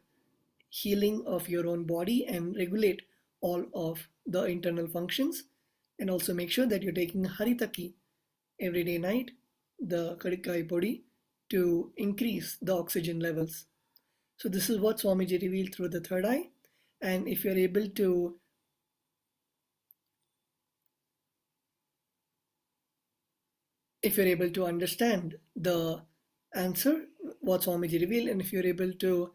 healing of your own body and regulate all of the internal functions. And also make sure that you're taking Haritaki every day night, the Kadikai Podi, to increase the oxygen levels. So this is what Swamiji revealed through the third eye. And if you're able to understand the answer, what Swamiji revealed, and if you're able to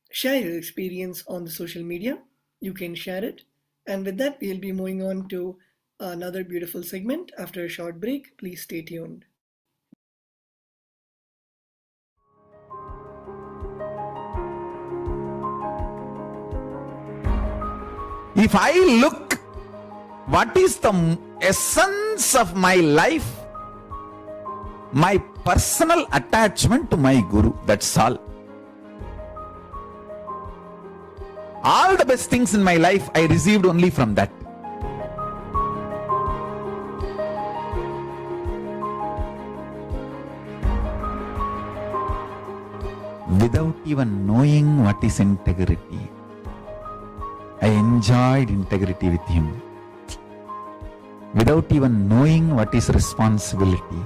share your experience on the social media, you can share it. And with that, we'll be moving on to another beautiful segment after a short break. Please stay tuned. If I look, what is the essence of my life? My personal attachment to my Guru, that's all. All the best things in my life I received only from that. Without even knowing what is integrity, I enjoyed integrity with him. Without even knowing what is responsibility,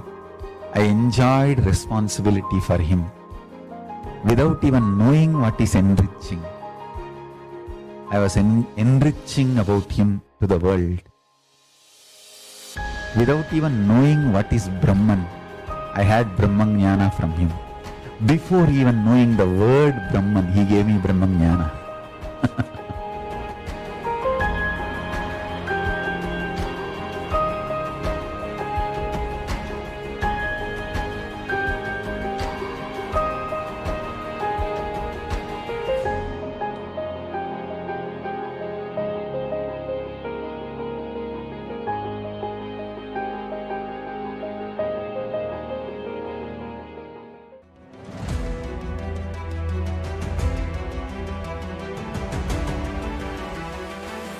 I enjoyed responsibility for him. Without even knowing what is enriching, I was enriching about him to the world. Without even knowing what is Brahman, I had Brahmajnana from him. Before even knowing the word Brahman, he gave me Brahman Jnana.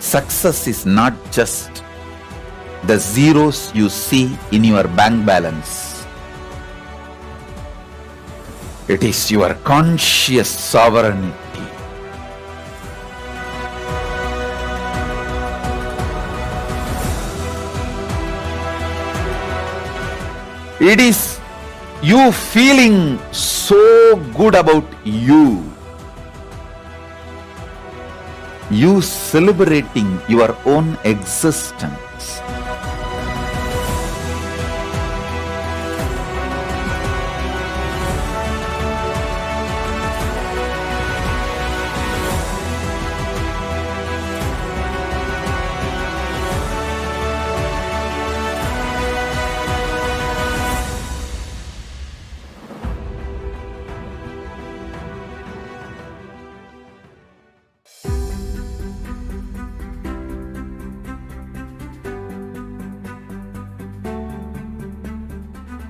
Success is not just the zeros you see in your bank balance. It is your conscious sovereignty. It is you feeling so good about you. You celebrating your own existence.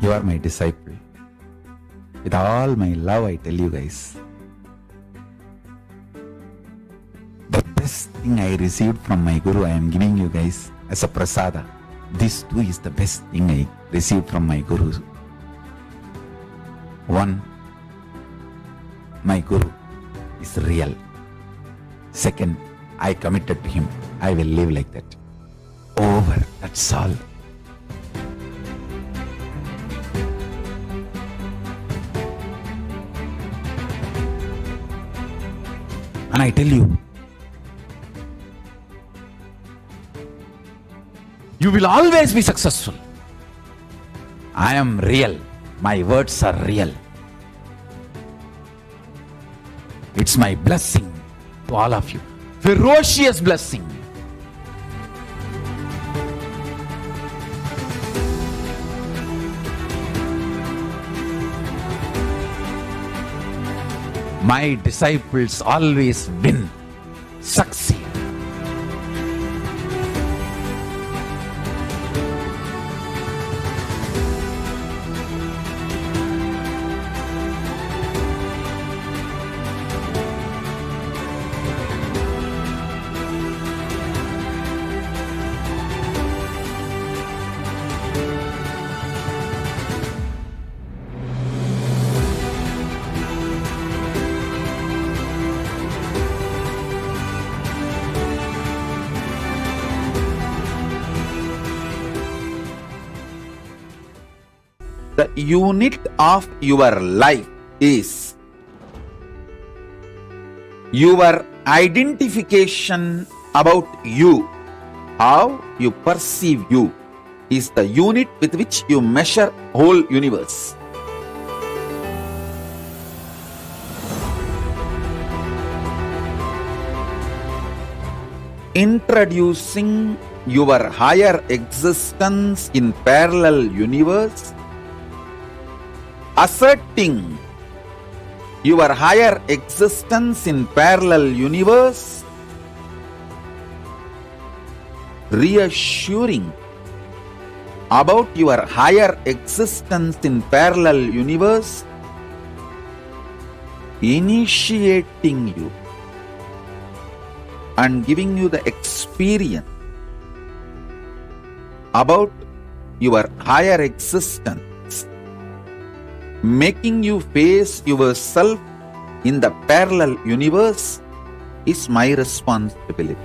You are my disciple. With all my love, I tell you guys. The best thing I received from my Guru, I am giving you guys as a prasada. This too is the best thing I received from my Guru. One, my Guru is real. Second, I committed to him. I will live like that. Over. That's all. And I tell you, you will always be successful. I am real. My words are real. It's my blessing to all of you. Ferocious blessing. My disciples always win, succeed. The unit of your life is your identification about you. How you perceive you is the unit with which you measure whole universe. Introducing your higher existence in parallel universe, asserting your higher existence in parallel universe, reassuring about your higher existence in parallel universe, initiating you and giving you the experience about your higher existence, making you face yourself in the parallel universe is my responsibility.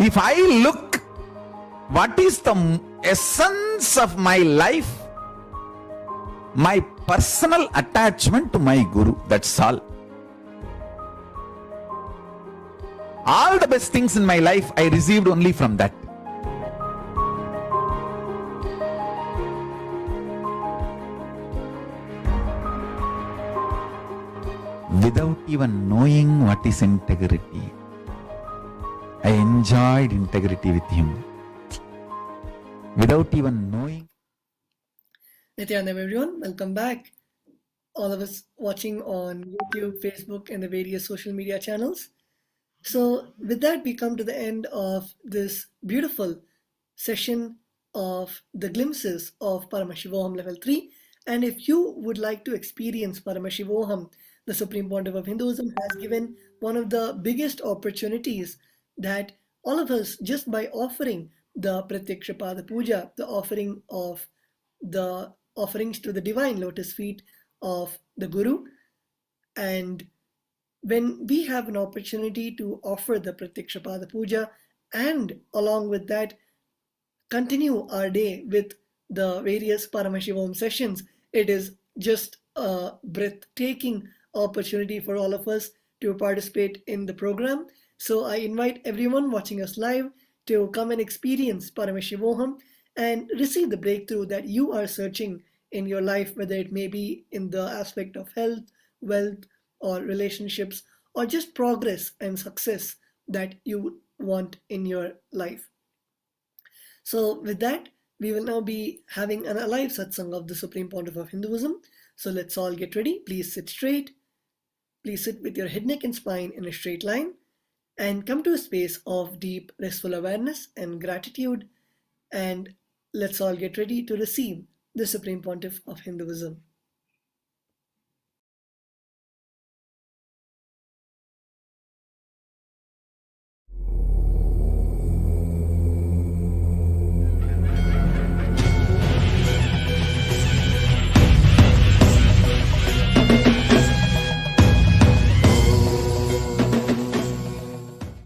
If I look, what is the essence of my life? My personal attachment to my Guru, that's all. All the best things in my life I received only from that. Without even knowing what is integrity, I enjoyed integrity with him. Without even knowing. Nityananda, everyone, welcome back. All of us watching on YouTube, Facebook, and the various social media channels. So with that, we come to the end of this beautiful session of the glimpses of Paramashivoham level 3. And if you would like to experience Paramashivoham, the Supreme Pontiff of Hinduism has given one of the biggest opportunities that all of us, just by offering the Pratyakshapada Puja, the offering of the offerings to the divine lotus feet of the Guru, and when we have an opportunity to offer the Pratyakshapada Puja and along with that continue our day with the various Paramashivoham sessions, it is just a breathtaking opportunity for all of us to participate in the program. So I invite everyone watching us live to come and experience Paramashivoham and receive the breakthrough that you are searching in your life, whether it may be in the aspect of health, wealth, or relationships, or just progress and success that you want in your life. So with that, we will now be having an alive satsang of the Supreme Pontiff of Hinduism. So let's all get ready. Please sit straight. Please sit with your head, neck, and spine in a straight line and come to a space of deep, restful awareness and gratitude. And let's all get ready to receive the Supreme Pontiff of Hinduism.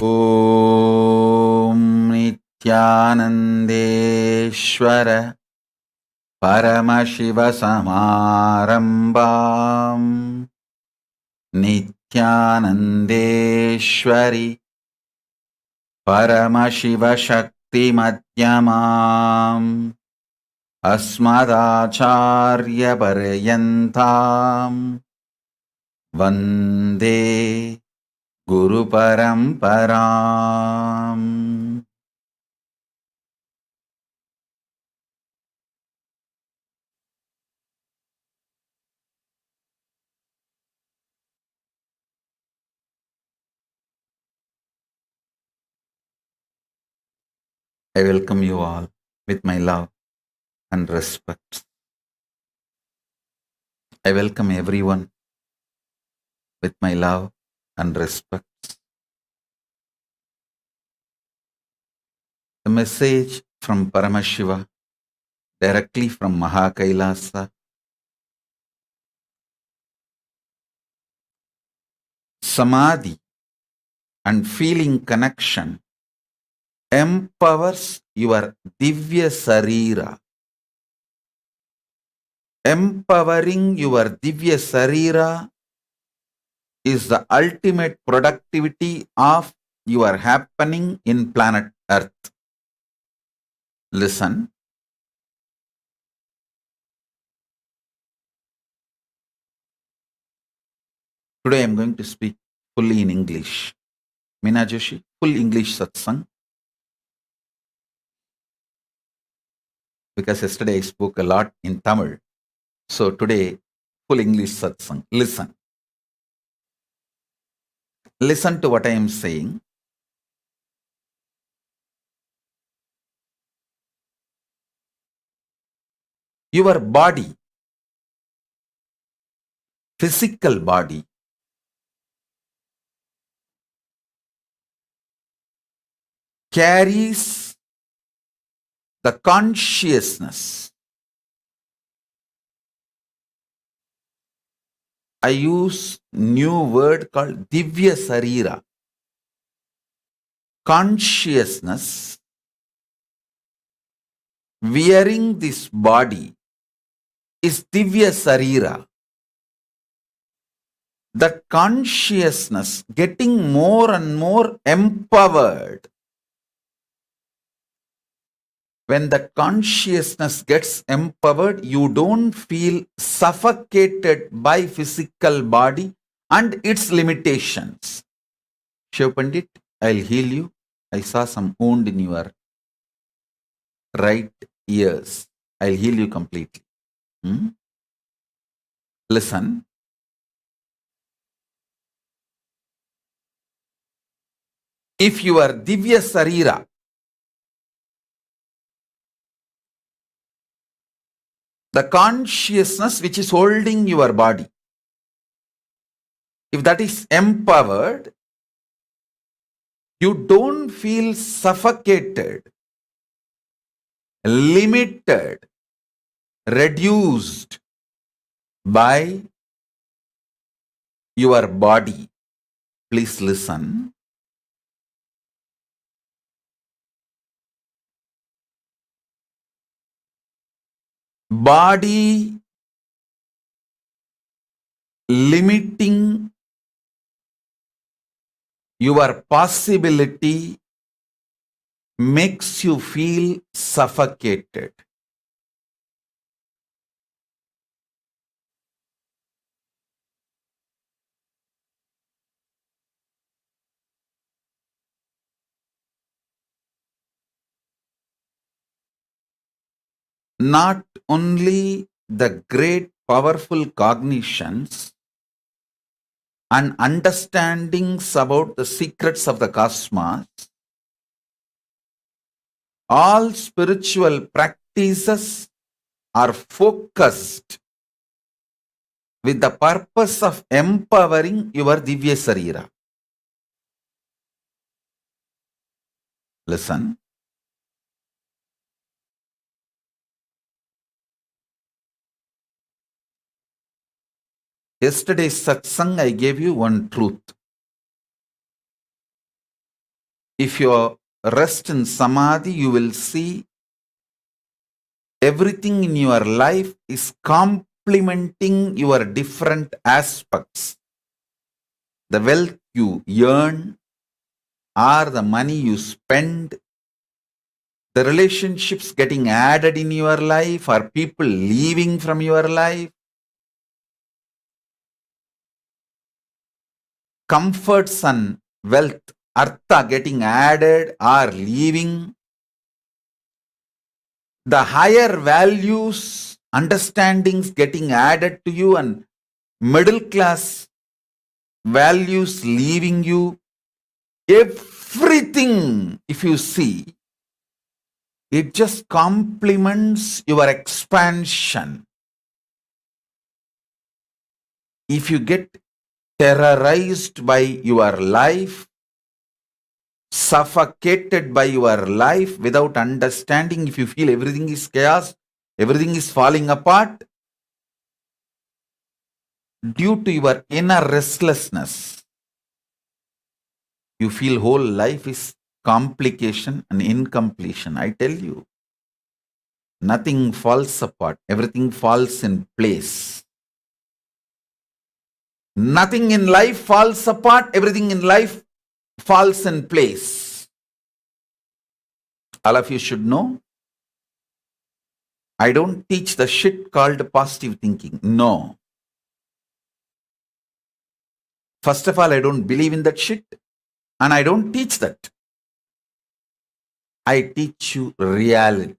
Om Nityanandeshwara Paramashiva Samarambam Nityanandeshwari Paramashiva Shakti Madhyamam Asmadacharya Paryantam Vande Guru Paramparam. I welcome you all with my love and respect. I welcome everyone with my love and respect. The message from Paramashiva directly from Mahakailasa. Samadhi and feeling connection empowers your Divya Sarira. Empowering your Divya Sarira is the ultimate productivity of your happening in planet Earth. Listen. Today I am going to speak fully in English. Meena Joshi, full English satsang. Because yesterday I spoke a lot in Tamil. So today, full English satsang. Listen. Listen to what I am saying. Your body, physical body, carries the consciousness. I use new word called Divya Sarira. consciousness wearing this body is Divya Sarira. That consciousness getting more and more empowered. When the consciousness gets empowered, you don't feel suffocated by physical body and its limitations. Shiv Pandit, I'll heal you. I saw some wound in your right ears. I'll heal you completely. Listen. If you are Divya Sarira, the consciousness which is holding your body, if that is empowered, you don't feel suffocated, limited, reduced by your body. Please listen. Body limiting your possibility makes you feel suffocated. Not only the great powerful cognitions and understandings about the secrets of the cosmos, all spiritual practices are focused with the purpose of empowering your Divya Sarira. Listen. Yesterday's Satsang, I gave you one truth. If you rest in Samadhi, you will see everything in your life is complementing your different aspects. The wealth you earn or the money you spend, the relationships getting added in your life or people leaving from your life, comforts and wealth, artha getting added or leaving, the higher values, understandings getting added to you and middle class values leaving you, everything, if you see, it just complements your expansion. If you get terrorized by your life, suffocated by your life without understanding, if you feel everything is chaos, everything is falling apart, due to your inner restlessness, you feel whole life is complication and incompletion. I tell you, nothing falls apart, everything falls in place. Nothing in life falls apart, everything in life falls in place. All of you should know, I don't teach the shit called positive thinking. No. First of all, I don't believe in that shit and I don't teach that. I teach you reality.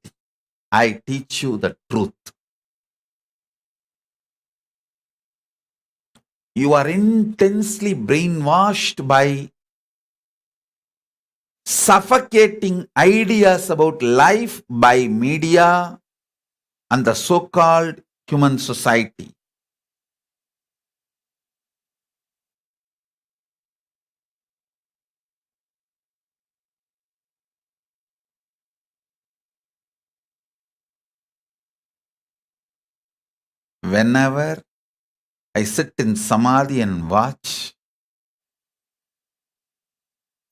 I teach you the truth. You are intensely brainwashed by suffocating ideas about life by media and the so-called human society. Whenever I sit in Samadhi and watch,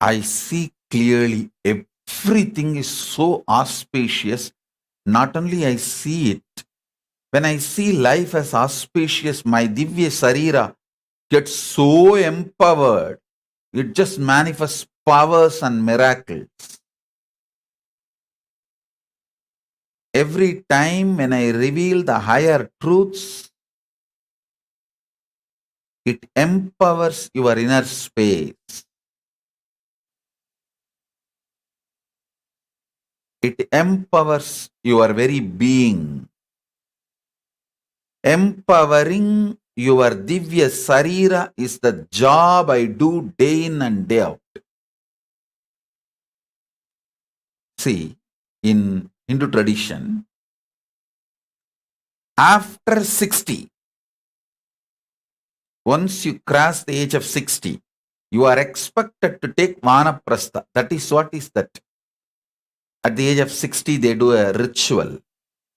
I see clearly. Everything is so auspicious. Not only I see it, when I see life as auspicious, my Divya Sarira gets so empowered. It just manifests powers and miracles. Every time when I reveal the higher truths, it empowers your inner space. It empowers your very being. Empowering your Divya Sarira is the job I do day in and day out. See, in Hindu tradition, after 60, once you cross the age of 60, you are expected to take Vanaprastha. That is, what is that? At the age of 60, they do a ritual.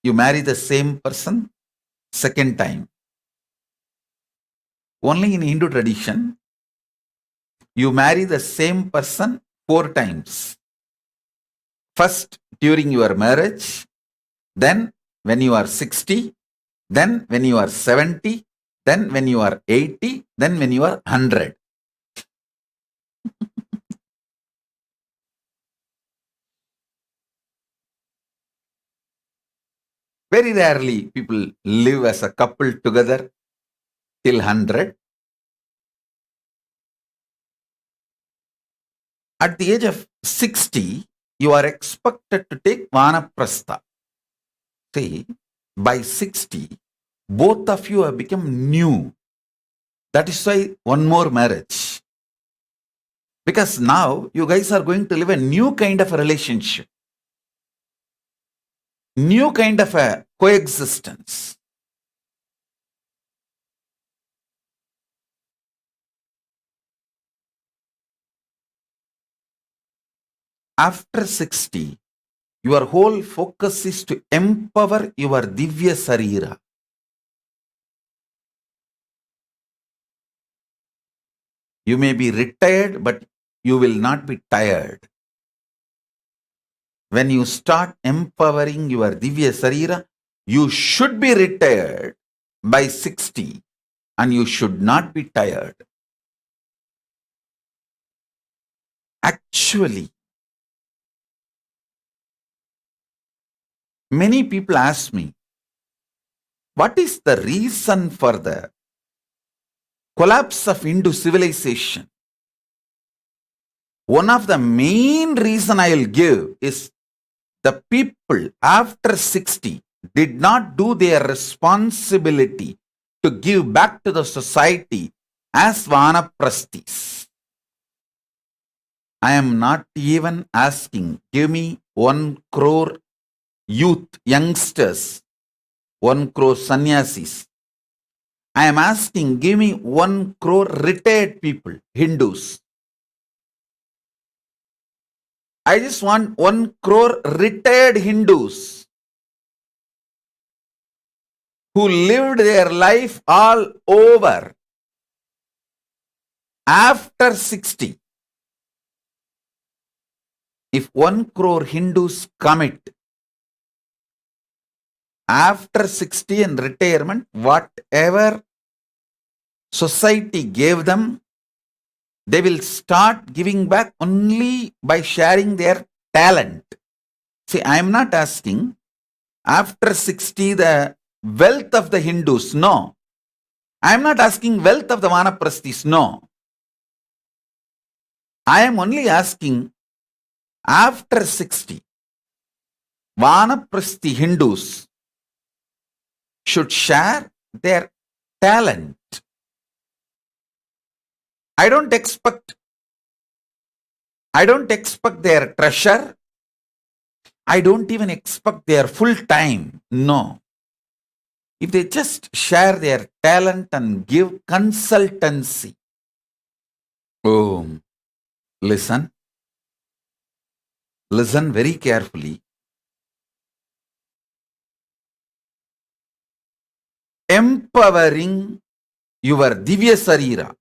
You marry the same person second time. Only in Hindu tradition, you marry the same person 4 times. First, during your marriage, then when you are 60, then when you are 70, then when you are 80, then when you are 100. Very rarely people live as a couple together till 100. At the age of 60, you are expected to take Vanaprastha. See, by 60, both of you have become new. That is why one more marriage. Because now you guys are going to live a new kind of a relationship. New kind of a coexistence. After 60, your whole focus is to empower your Divya Sarira. You may be retired, but you will not be tired. When you start empowering your Divya Sarira, you should be retired by 60 and you should not be tired. Actually, many people ask me, what is the reason for the collapse of Hindu civilization? One of the main reason I will give is the people after 60 did not do their responsibility to give back to the society as Vanaprasthis. I am not even asking, give me 1 crore youth, youngsters, 1 crore sannyasis. I am asking, give me 1 crore retired people, Hindus. I just want 1 crore retired Hindus who lived their life all over after 60. If 1 crore Hindus commit after 60 and retirement, whatever society gave them, they will start giving back only by sharing their talent. See, I am not asking after 60 the wealth of the Hindus, no. I am not asking wealth of the Vanaprasthis, no. I am only asking after 60, Vanaprasthi Hindus should share their talent. I don't expect their treasure. I don't even expect their full time. No. If they just share their talent and give consultancy. Oh, listen very carefully. Empowering your Divya Sarira.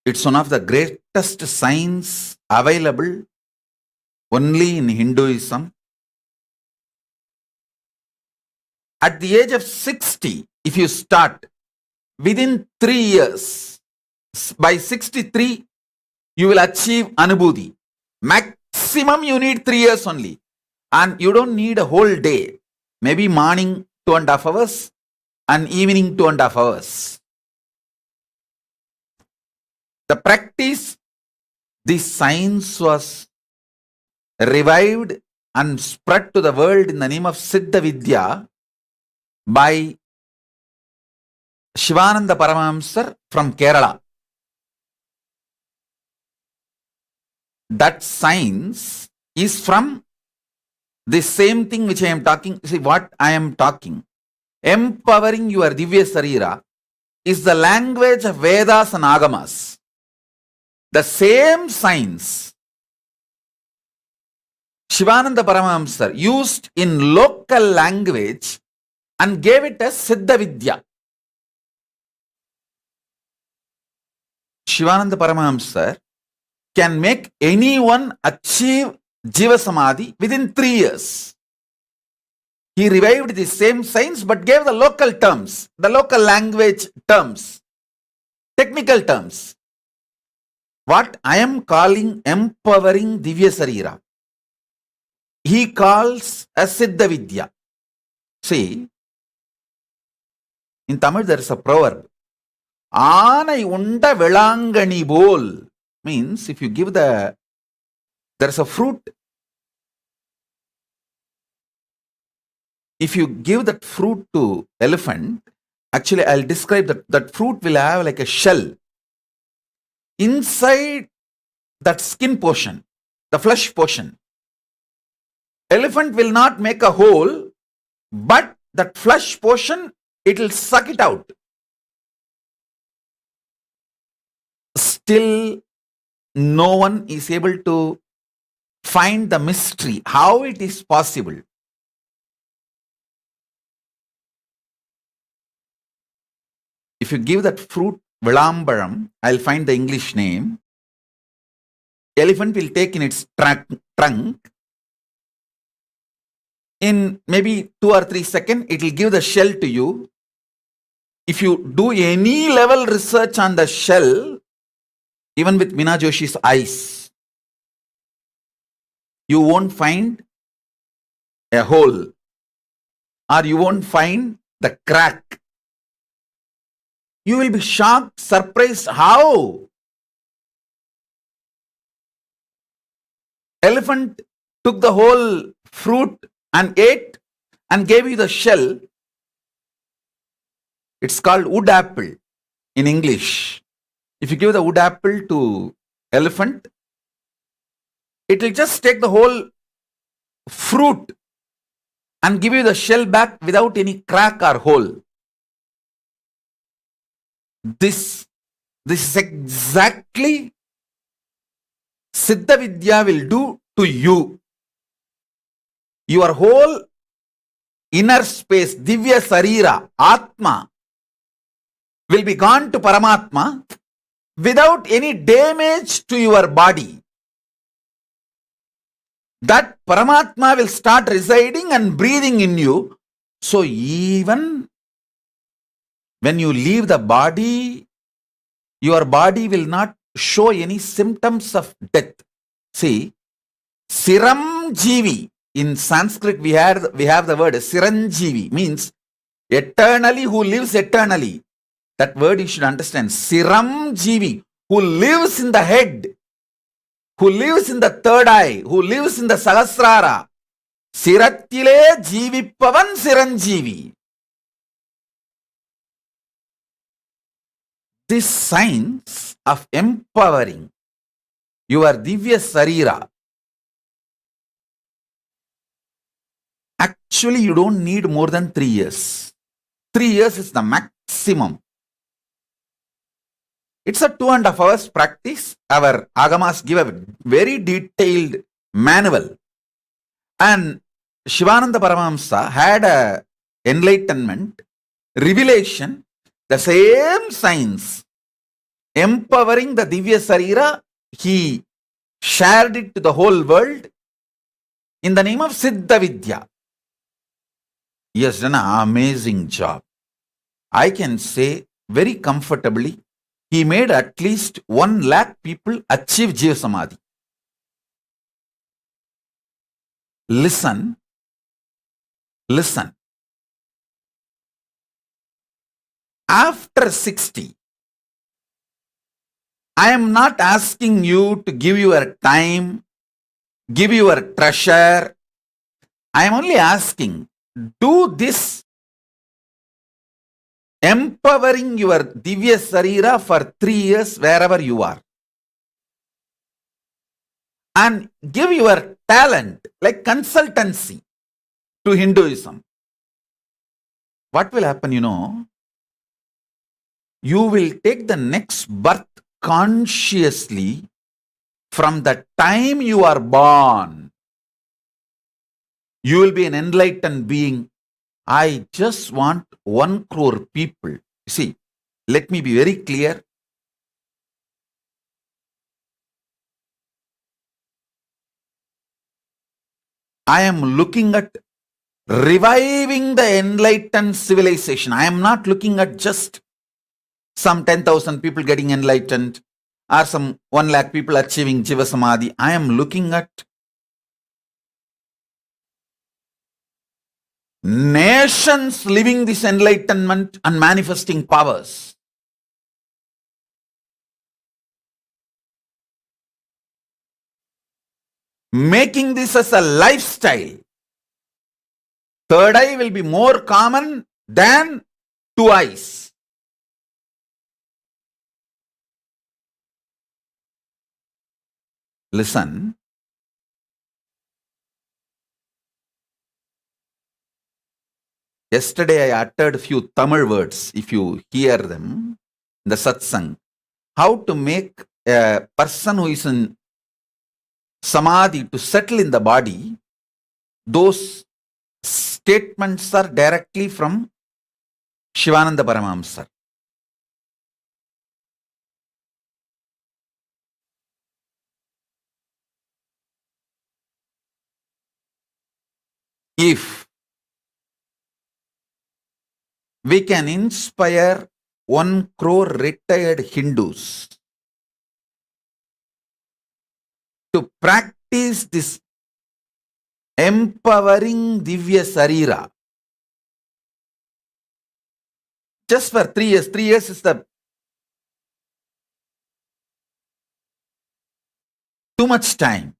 It's one of the greatest science available only in Hinduism. At the age of 60, if you start, within 3 years, by 63, you will achieve Anubhuti. Maximum you need 3 years only. And you don't need a whole day. Maybe morning 2.5 hours and evening 2.5 hours. The practice, this science was revived and spread to the world in the name of Siddha Vidya by Shivananda Paramahamsa from Kerala. That science is from the same thing which I am talking. See what I am talking. Empowering your Divya Sarira is the language of Vedas and Agamas. The same science Shivananda Paramahamsa used in local language and gave it as Siddha Vidya. Shivananda Paramahamsa can make anyone achieve Jiva Samadhi within 3 years. He revived the same science but gave the local terms, the local language terms, technical terms. What I am calling empowering Divya Sarira, he calls as Siddha Vidya. See, in Tamil there is a proverb, Aanai unda velangani bol, means if you give there is a fruit. If you give that fruit to elephant, actually I'll describe that fruit will have like a shell. Inside that skin portion, the flesh portion, elephant will not make a hole, but that flesh portion, it will suck it out. Still, no one is able to find the mystery, how it is possible. If you give that fruit Vilambaram, I'll find the English name. Elephant will take in its trunk. In maybe 2 or 3 seconds, it will give the shell to you. If you do any level research on the shell, even with Meena Joshi's eyes, you won't find a hole or you won't find the crack. You will be shocked, surprised, how? Elephant took the whole fruit and ate and gave you the shell. It's called wood apple in English. If you give the wood apple to elephant, it will just take the whole fruit and give you the shell back without any crack or hole. This is exactly Siddha Vidya will do to you. Your whole inner space, Divya Sarira, Atma, will be gone to Paramatma without any damage to your body. That Paramatma will start residing and breathing in you. So even when you leave the body, your body will not show any symptoms of death. See, Siram Jivi. In Sanskrit, we have the word Siranjivi, means eternally, who lives eternally. That word you should understand. Siram Jivi, who lives in the head, who lives in the third eye, who lives in the Sahasrara. Sirattile Jivipavan Siranjivi. This science of empowering your Divya Sarira, actually you don't need more than 3 years. 3 years is the maximum. It's a 2.5 hours practice. Our Agamas give a very detailed manual. And Shivananda Paramahamsa had a enlightenment, revelation, the same science empowering the Divya Sarira, he shared it to the whole world in the name of Siddha Vidya. He has done an amazing job. I can say very comfortably, he made at least 1 lakh people achieve Jiva Samadhi. Listen. After 60, I am not asking you to give your time, give your treasure. I am only asking, do this empowering your Divya Sarira for 3 years wherever you are. And give your talent like consultancy to Hinduism. What will happen, you will take the next birth consciously from the time you are born. You will be an enlightened being. I just want 1 crore people. See, let me be very clear. I am looking at reviving the enlightened civilization. I am not looking at just some 10,000 people getting enlightened or some 1 lakh people achieving Jiva Samadhi. I am looking at nations living this enlightenment and manifesting powers. Making this as a lifestyle. Third eye will be more common than 2 eyes. Listen. Yesterday I uttered a few Tamil words, if you hear them, the Satsang. How to make a person who is in Samadhi to settle in the body. Those statements are directly from Shivananda Paramahamsa. If we can inspire 1 crore retired Hindus to practice this empowering Divya Sarira just for 3 years. 3 years is the too much time.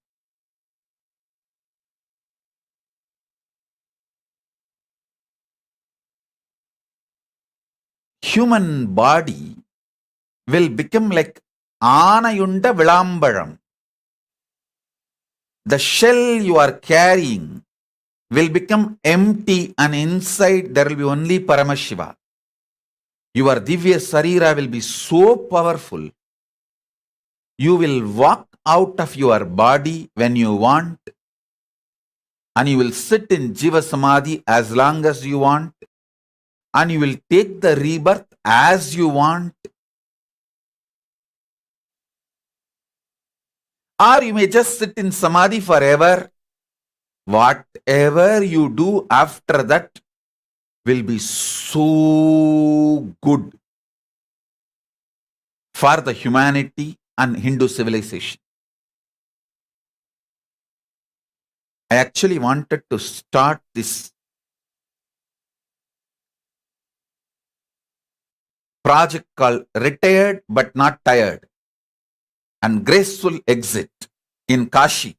Human body will become like Anayunda Vilambaram. The shell you are carrying will become empty and inside there will be only Paramashiva. Your Divya Sarira will be so powerful. You will walk out of your body when you want and you will sit in Jiva Samadhi as long as you want and you will take the rebirth as you want. Or you may just sit in Samadhi forever. Whatever you do after that will be so good for the humanity and Hindu civilization. I actually wanted to start this project called Retired but Not Tired and Graceful Exit in Kashi.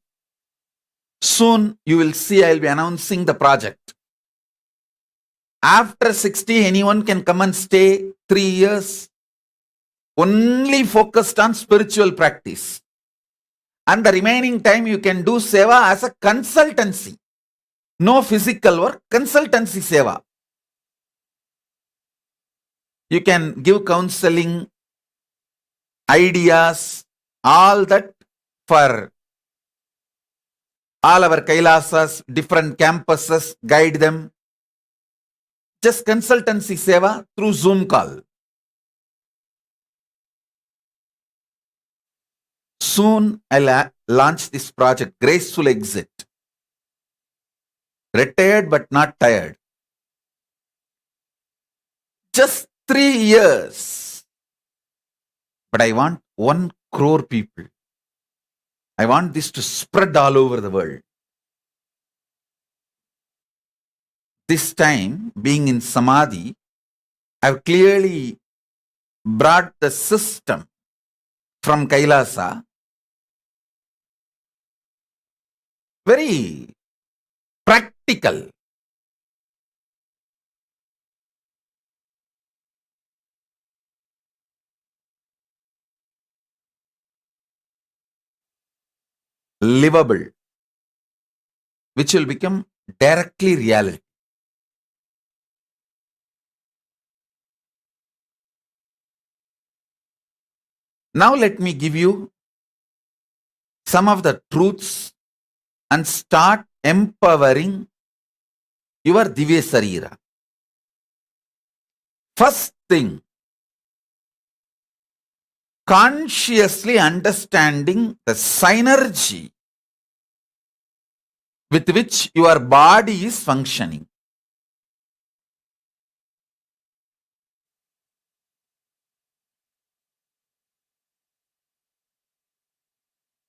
Soon you will see I will be announcing the project. After 60, anyone can come and stay 3 years, only focused on spiritual practice. And the remaining time you can do seva as a consultancy. No physical work, consultancy seva. You can give counseling, ideas, all that for all our Kailasas, different campuses, guide them. Just consultancy seva through Zoom call. Soon I'll launch this project, Graceful Exit. Retired but not tired. Just 3 years. But I want 1 crore people. I want this to spread all over the world. This time, being in Samadhi, I've clearly brought the system from Kailasa. Very practical. Livable, which will become directly reality. Now let me give you some of the truths and start empowering your Divya Sarira. First thing, consciously understanding the synergy with which your body is functioning.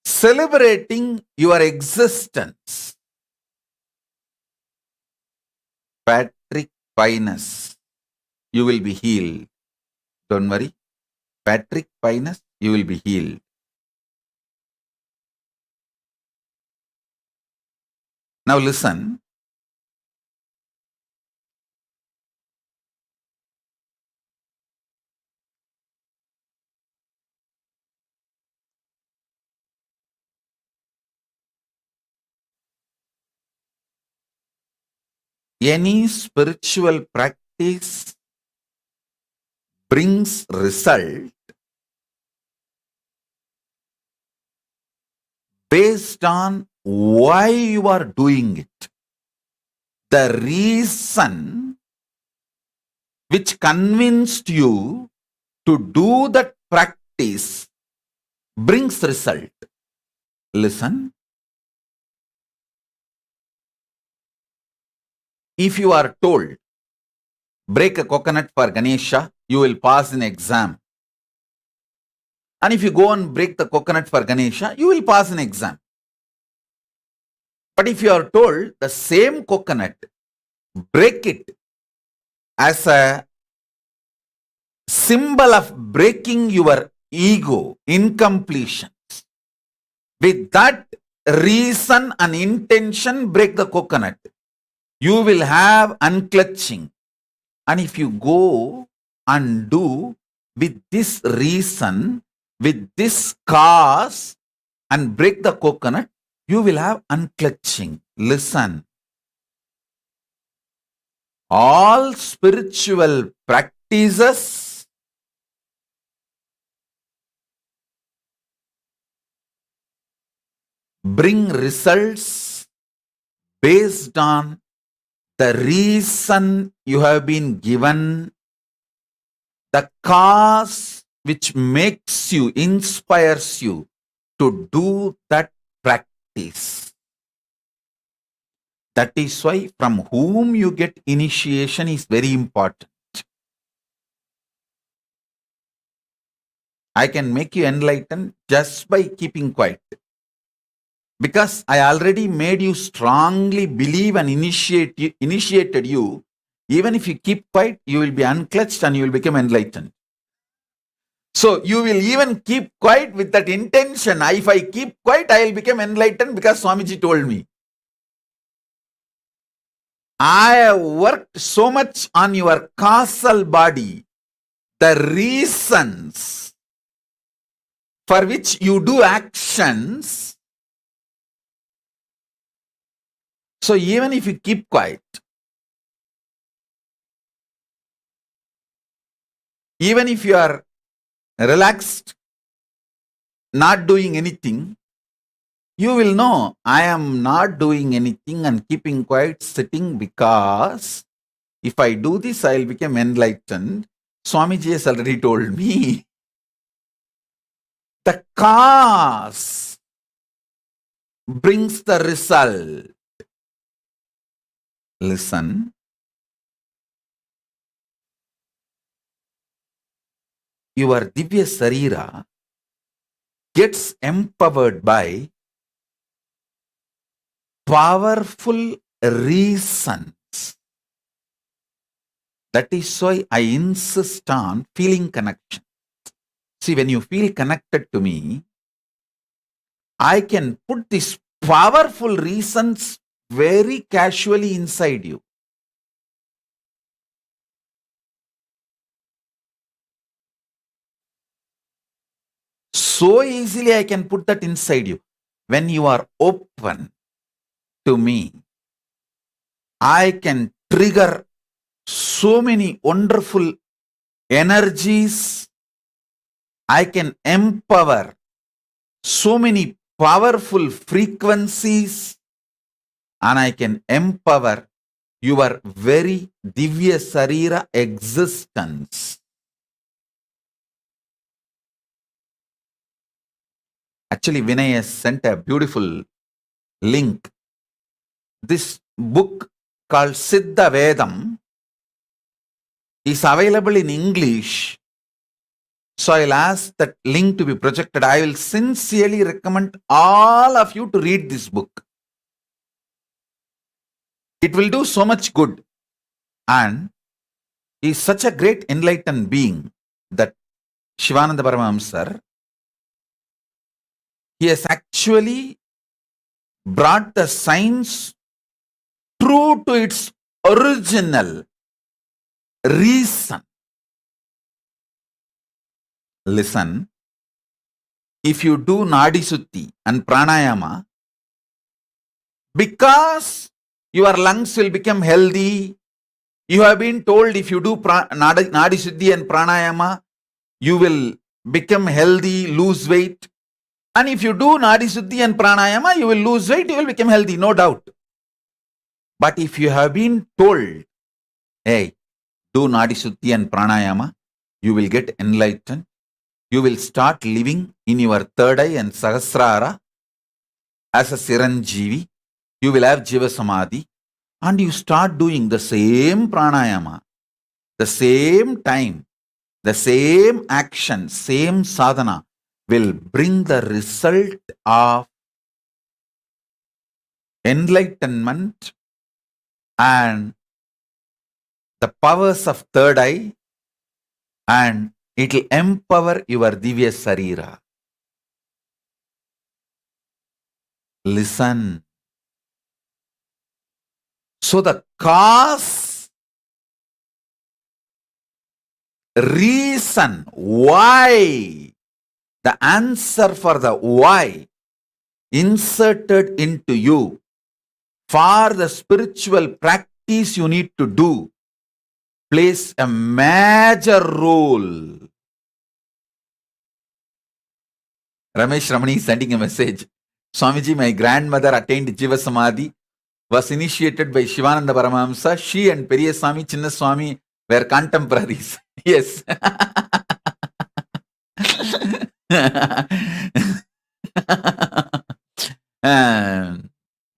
Celebrating your existence. Patrick Pinus, you will be healed. Don't worry. Patrick Pinus, you will be healed. Now listen. Any spiritual practice brings result based on why you are doing it. The reason which convinced you to do that practice brings result. Listen. If you are told, break a coconut for Ganesha, you will pass in exam. And if you go and break the coconut for Ganesha, you will pass an exam. But if you are told the same coconut, break it as a symbol of breaking your ego, incompletions. With that reason and intention, break the coconut. You will have unclutching. And if you go and do with this reason, with this cause, and break the coconut, you will have unclutching. Listen. All spiritual practices bring results based on the reason you have been given, the cause which makes you, inspires you to do that practice. That is why from whom you get initiation is very important. I can make you enlightened just by keeping quiet. Because I already made you strongly believe and initiated you. Even if you keep quiet, you will be unclutched and you will become enlightened. So you will even keep quiet with that intention. If I keep quiet, I will become enlightened because Swamiji told me. I have worked so much on your causal body, the reasons for which you do actions. So even if you keep quiet, even if you are relaxed, not doing anything, you will know I am not doing anything and keeping quiet, sitting, because if I do this, I will become enlightened. Swamiji has already told me. The cause brings the result. Listen. Your Divya Sarira gets empowered by powerful reasons. That is why I insist on feeling connection. See, when you feel connected to me, I can put these powerful reasons very casually inside you. So easily I can put that inside you. When you are open to me, I can trigger so many wonderful energies. I can empower so many powerful frequencies, and I can empower your very Divya Sarira existence. Actually, Vinay has sent a beautiful link. This book called Siddha Vedam is available in English. So I'll ask that link to be projected. I will sincerely recommend all of you to read this book. It will do so much good. And he is such a great enlightened being that Shivananda Paramahamsa, he has actually brought the science true to its original reason. Listen, if you do Nadi Sutti and Pranayama, because your lungs will become healthy, you have been told if you do Nadi Sutti and Pranayama, you will become healthy, lose weight. And if you do Nadi Suddhi and Pranayama, you will lose weight, you will become healthy, no doubt. But if you have been told, hey, do Nadi Suddhi and Pranayama, you will get enlightened, you will start living in your third eye and Sahasrara as a Siranjeevi, you will have Jiva Samadhi, and you start doing the same Pranayama, the same time, the same action, same sadhana, will bring the result of enlightenment and the powers of third eye, and it will empower your Divya Sarira. Listen. So the cause, reason, why, the answer for the why inserted into you for the spiritual practice you need to do plays a major role. Ramesh Ramani is sending a message. Swamiji, my grandmother attained Jiva Samadhi, was initiated by Shivananda Paramahamsa. She and Periyaswami, Chinnaswami were contemporaries. Yes.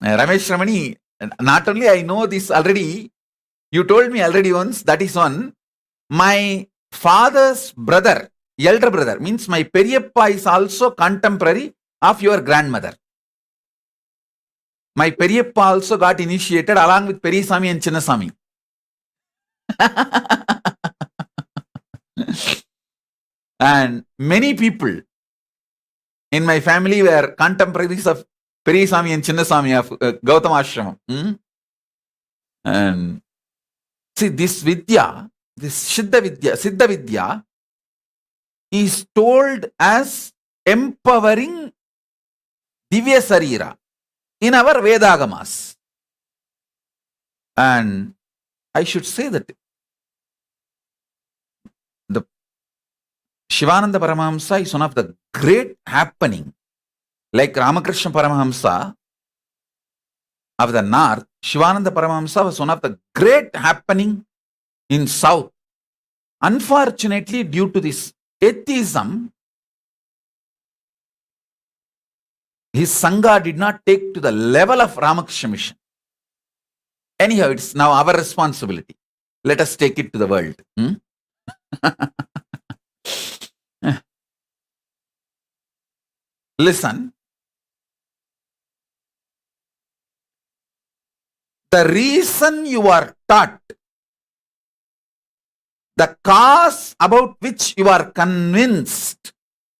Ramesh Ramani, not only I know this already, you told me already once, that is one. My father's brother, elder brother, means my Periyappa is also contemporary of your grandmother. My Periyappa also got initiated along with Periyaswami and Chinnaswami. And many people in my family were contemporaries of Periyaswami and Chinnaswami of Gautama Ashramam. And see, this Vidya, this Siddha Vidya is told as empowering Divya Sarira in our Vedagamas. And I should say that the Shivananda Paramahamsa is one of the great happening. Like Ramakrishna Paramahamsa of the north, Shivananda Paramahamsa was one of the great happening in south. Unfortunately, due to this atheism, his Sangha did not take to the level of Ramakrishna mission. Anyhow, it's now our responsibility. Let us take it to the world. Listen. The reason you are taught, the cause about which you are convinced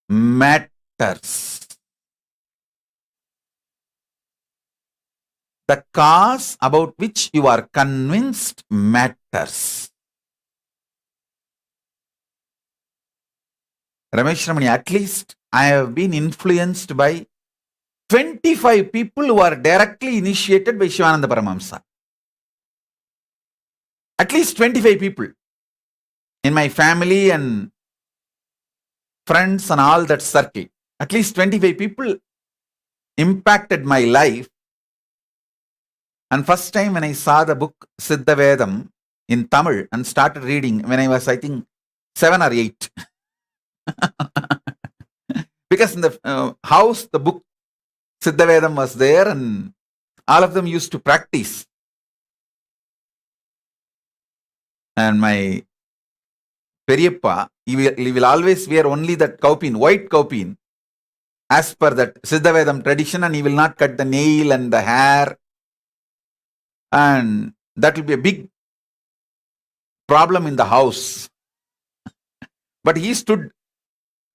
matters. The cause about which you are convinced matters. Ramesh Ramani, at least I have been influenced by 25 people who are directly initiated by Shivananda Paramahamsa. At least 25 people in my family and friends and all that circle. At least 25 people impacted my life. And first time when I saw the book Siddha Vedam in Tamil and started reading when I was, I think, 7 or 8. Because in the house, the book Siddha Vedam was there and all of them used to practice. And my Periyappa, he will always wear only that kaupin, white kaupin, as per that Siddha Vedam tradition, and he will not cut the nail and the hair. And that will be a big problem in the house. But he stood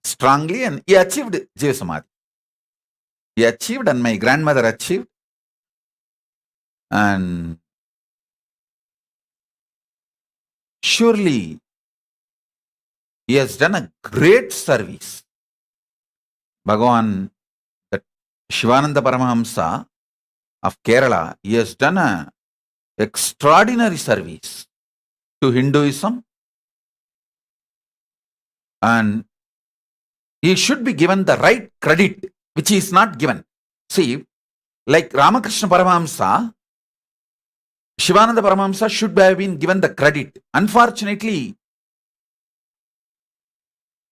strongly and he achieved Jiva Samadhi. He achieved and my grandmother achieved. And surely he has done a great service. Bhagavan, that Shivananda Paramahamsa of Kerala, he has done a extraordinary service to Hinduism, and he should be given the right credit, which he is not given. See, like Ramakrishna Paramahamsa, Shivananda Paramahamsa should have been given the credit. Unfortunately,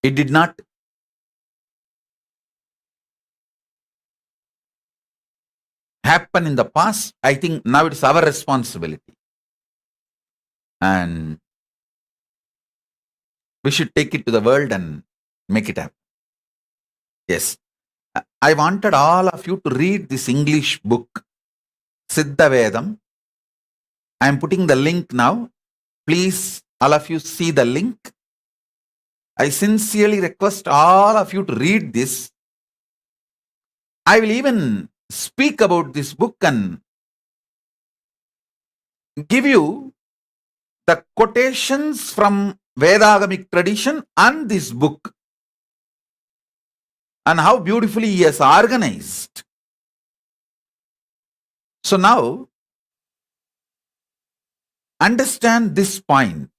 it did not. Happen in the past. I think now it's our responsibility. And we should take it to the world and make it happen. Yes. I wanted all of you to read this English book, Siddha Vedam. I am putting the link now. Please, all of you see the link. I sincerely request all of you to read this. I will even speak about this book and give you the quotations from Vedagamic tradition and this book and how beautifully he has organized. So now, understand this point.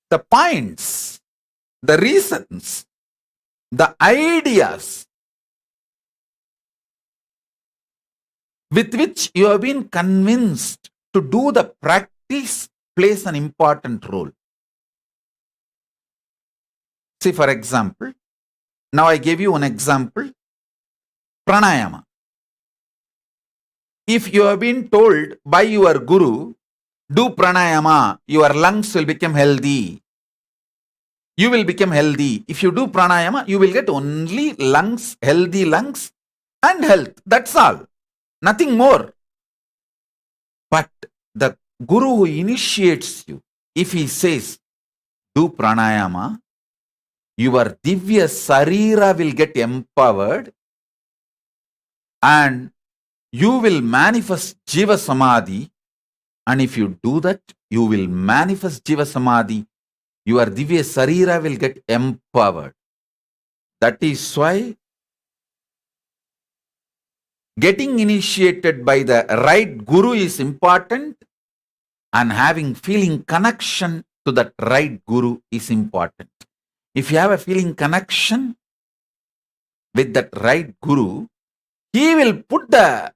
The points, the reasons, the ideas with which you have been convinced to do the practice plays an important role. See, for example, now I gave you one example, pranayama. If you have been told by your guru, do pranayama, your lungs will become healthy. You will become healthy. If you do pranayama, you will get only lungs, healthy lungs and health. That's all. Nothing more. But the guru who initiates you, if he says, do pranayama, your divya sarira will get empowered and you will manifest Jiva Samadhi. And if you do that, you will manifest Jiva Samadhi. Your divya sarira will get empowered. That is why getting initiated by the right guru is important, and having feeling connection to that right guru is important. If you have a feeling connection with that right guru, he will put the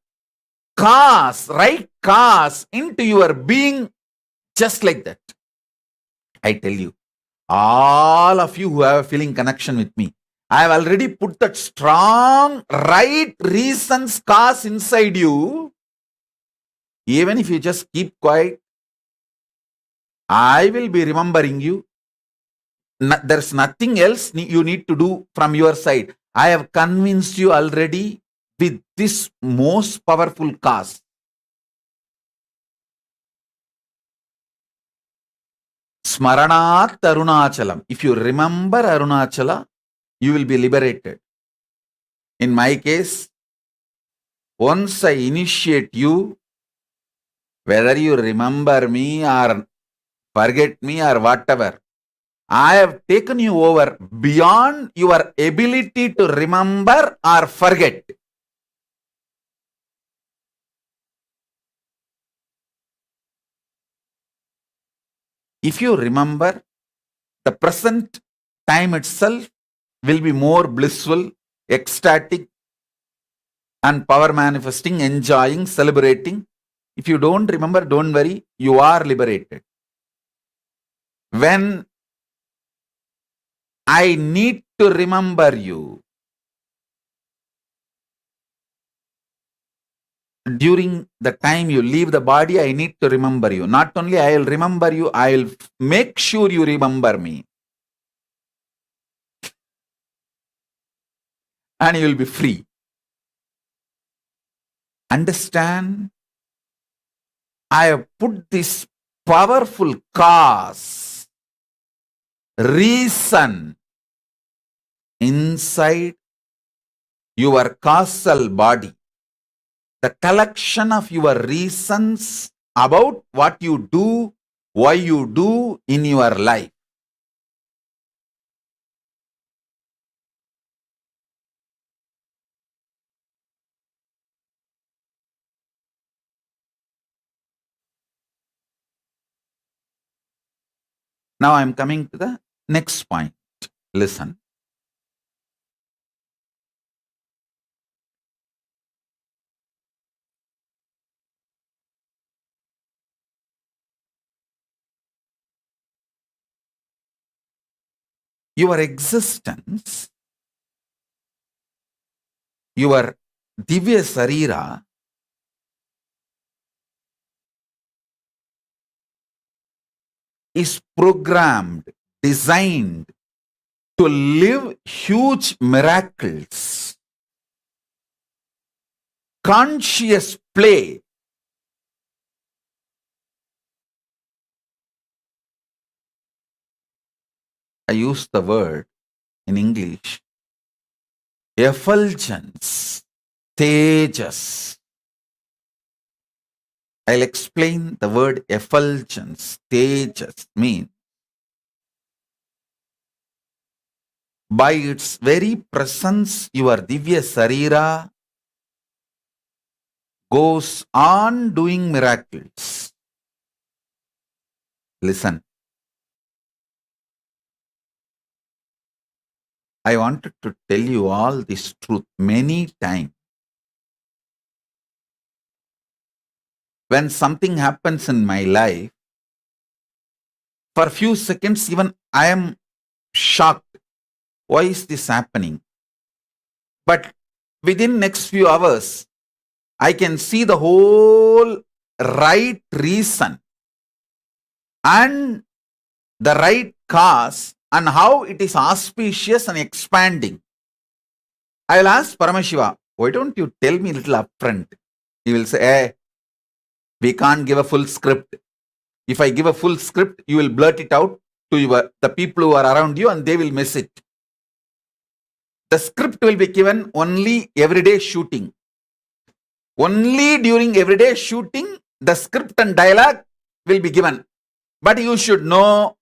right cause into your being just like that. I tell you, all of you who have a feeling connection with me, I have already put that strong right reasons cause inside you. Even if you just keep quiet, I will be remembering you. There's nothing else you need to do from your side. I have convinced you already with this most powerful cause. Smaranat Arunachalam. If you remember Arunachala, you will be liberated. In my case, once I initiate you, whether you remember me or forget me or whatever, I have taken you over beyond your ability to remember or forget. If you remember, the present time itself will be more blissful, ecstatic, and power manifesting, enjoying, celebrating. If you don't remember, don't worry, you are liberated. When I need to remember you, during the time you leave the body, I need to remember you. Not only I will remember you, I will make sure you remember me. And you will be free. Understand? I have put this powerful cause, reason inside your causal body. The collection of your reasons about what you do, why you do in your life. Now I am coming to the next point. Listen. Your existence, your Divya Sarira is programmed, designed to live huge miracles, conscious play. I use the word in English, effulgence, tejas. I'll explain the word effulgence, tejas means by its very presence, your Divya Sarira goes on doing miracles. Listen. I wanted to tell you all this truth many times. When something happens in my life, for a few seconds, even I am shocked. Why is this happening? But within next few hours, I can see the whole right reason and the right cause and how it is auspicious and expanding. I will ask Paramashiva, why don't you tell me a little upfront? He will say, hey, we can't give a full script. If I give a full script, you will blurt it out to the people who are around you and they will miss it. The script will be given only everyday shooting. Only during everyday shooting, the script and dialogue will be given. But you should know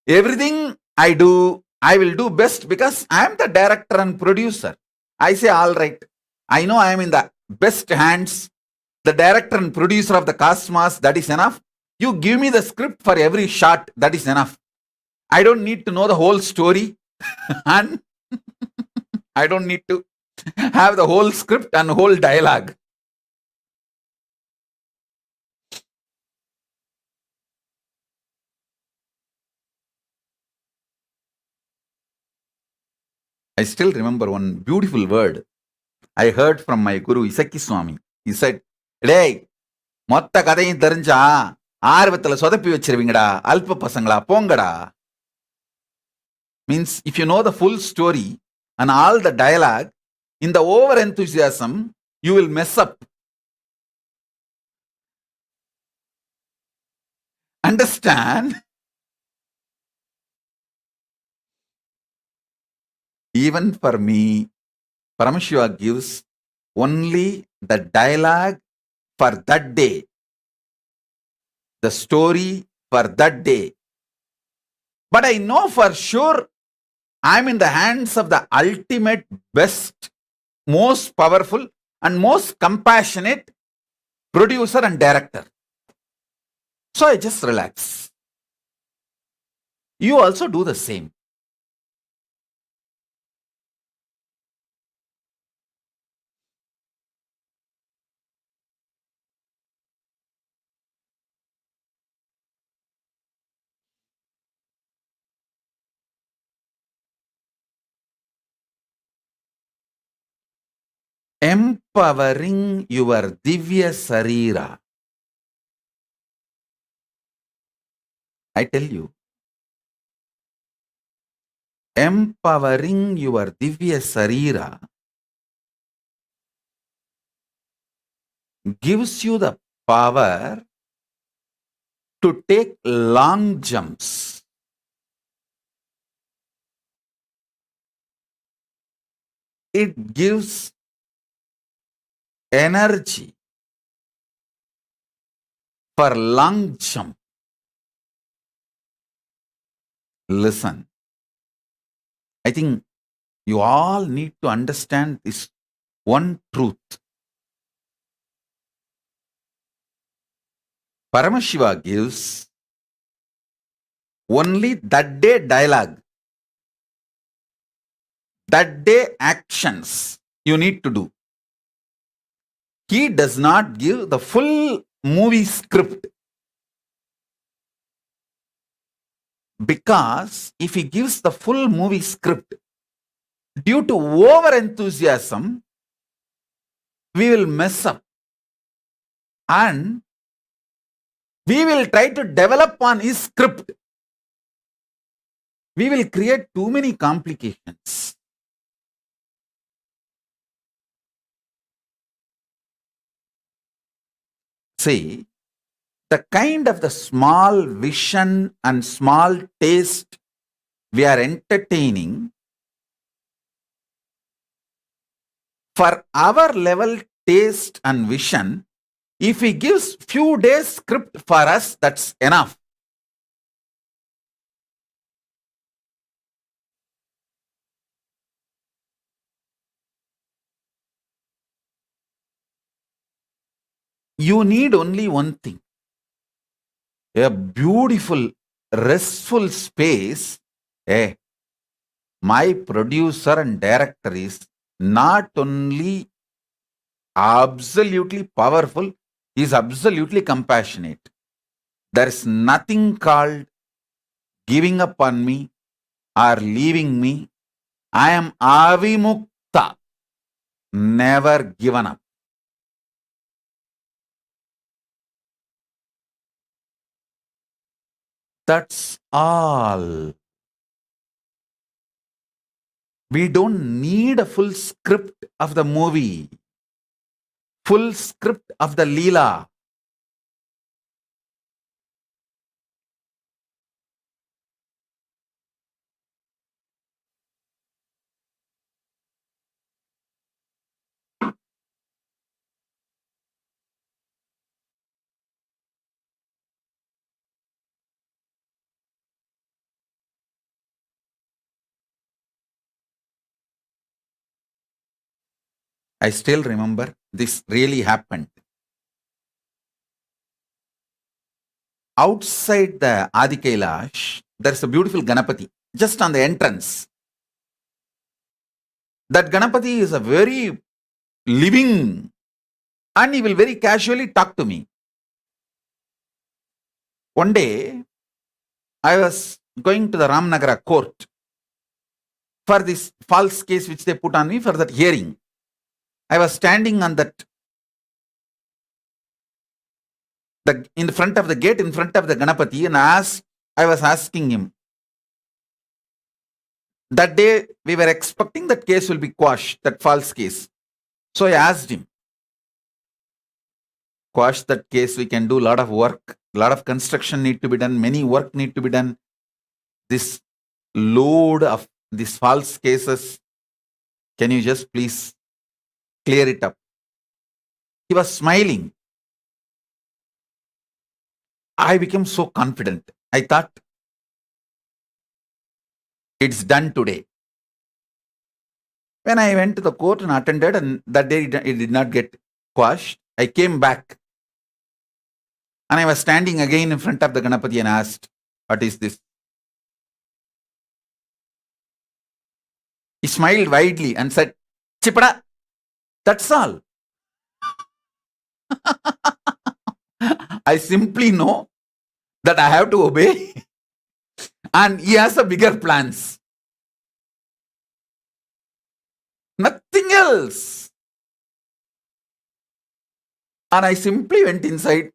everything I do, I will do best because I am the director and producer. I say, all right, I know I am in the best hands, the director and producer of the cosmos, that is enough. You give me the script for every shot, that is enough. I don't need to know the whole story and I don't need to have the whole script and whole dialogue. I still remember one beautiful word I heard from my guru Isaki Swami. He said, "Hey, மொத்த கதையும் தெரிஞ்சா ஆர்வத்துல சொதப்பி வச்சிருவீங்கடா, அல்ப பசங்களா போங்கடா." Means if you know the full story and all the dialogue, in the over enthusiasm, you will mess up. Understand? Even for me, Paramashiva gives only the dialogue for that day, the story for that day. But I know for sure I'm in the hands of the ultimate, best, most powerful, and most compassionate producer and director. So I just relax. You also do the same. Empowering your Divya Sarira. I tell you, empowering your Divya Sarira gives you the power to take long jumps. It gives energy for long jump. Listen, I think you all need to understand this one truth. Paramashiva gives only that day dialogue, that day actions you need to do. He does not give the full movie script. Because if he gives the full movie script, due to over enthusiasm, we will mess up. And we will try to develop on his script. We will create too many complications. See, the kind of the small vision and small taste we are entertaining, for our level taste and vision, if he gives few days script for us, that's enough. You need only one thing, a beautiful, restful space. My producer and director is not only absolutely powerful, he is absolutely compassionate. There is nothing called giving up on me or leaving me. I am avimukta, never given up. That's all. We don't need a full script of the movie, full script of the Leela. I still remember this really happened. Outside the Adi Kailash, there's a beautiful Ganapati, just on the entrance. That Ganapati is a very living, and he will very casually talk to me. One day, I was going to the Ramnagara court for this false case which they put on me for that hearing. I was standing on that, in front of the gate, in front of the Ganapati, and I was asking him. That day, we were expecting that case will be quashed, that false case. So I asked him, quash that case, we can do a lot of work, a lot of construction need to be done, many work need to be done. This load of these false cases, can you just please clear it up? He was smiling. I became so confident. I thought, it's done today. When I went to the court and attended, and that day it did not get quashed, I came back. And I was standing again in front of the Ganapati and asked, what is this? He smiled widely and said, Chipada, that's all. I simply know that I have to obey. And he has a bigger plans. Nothing else. And I simply went inside,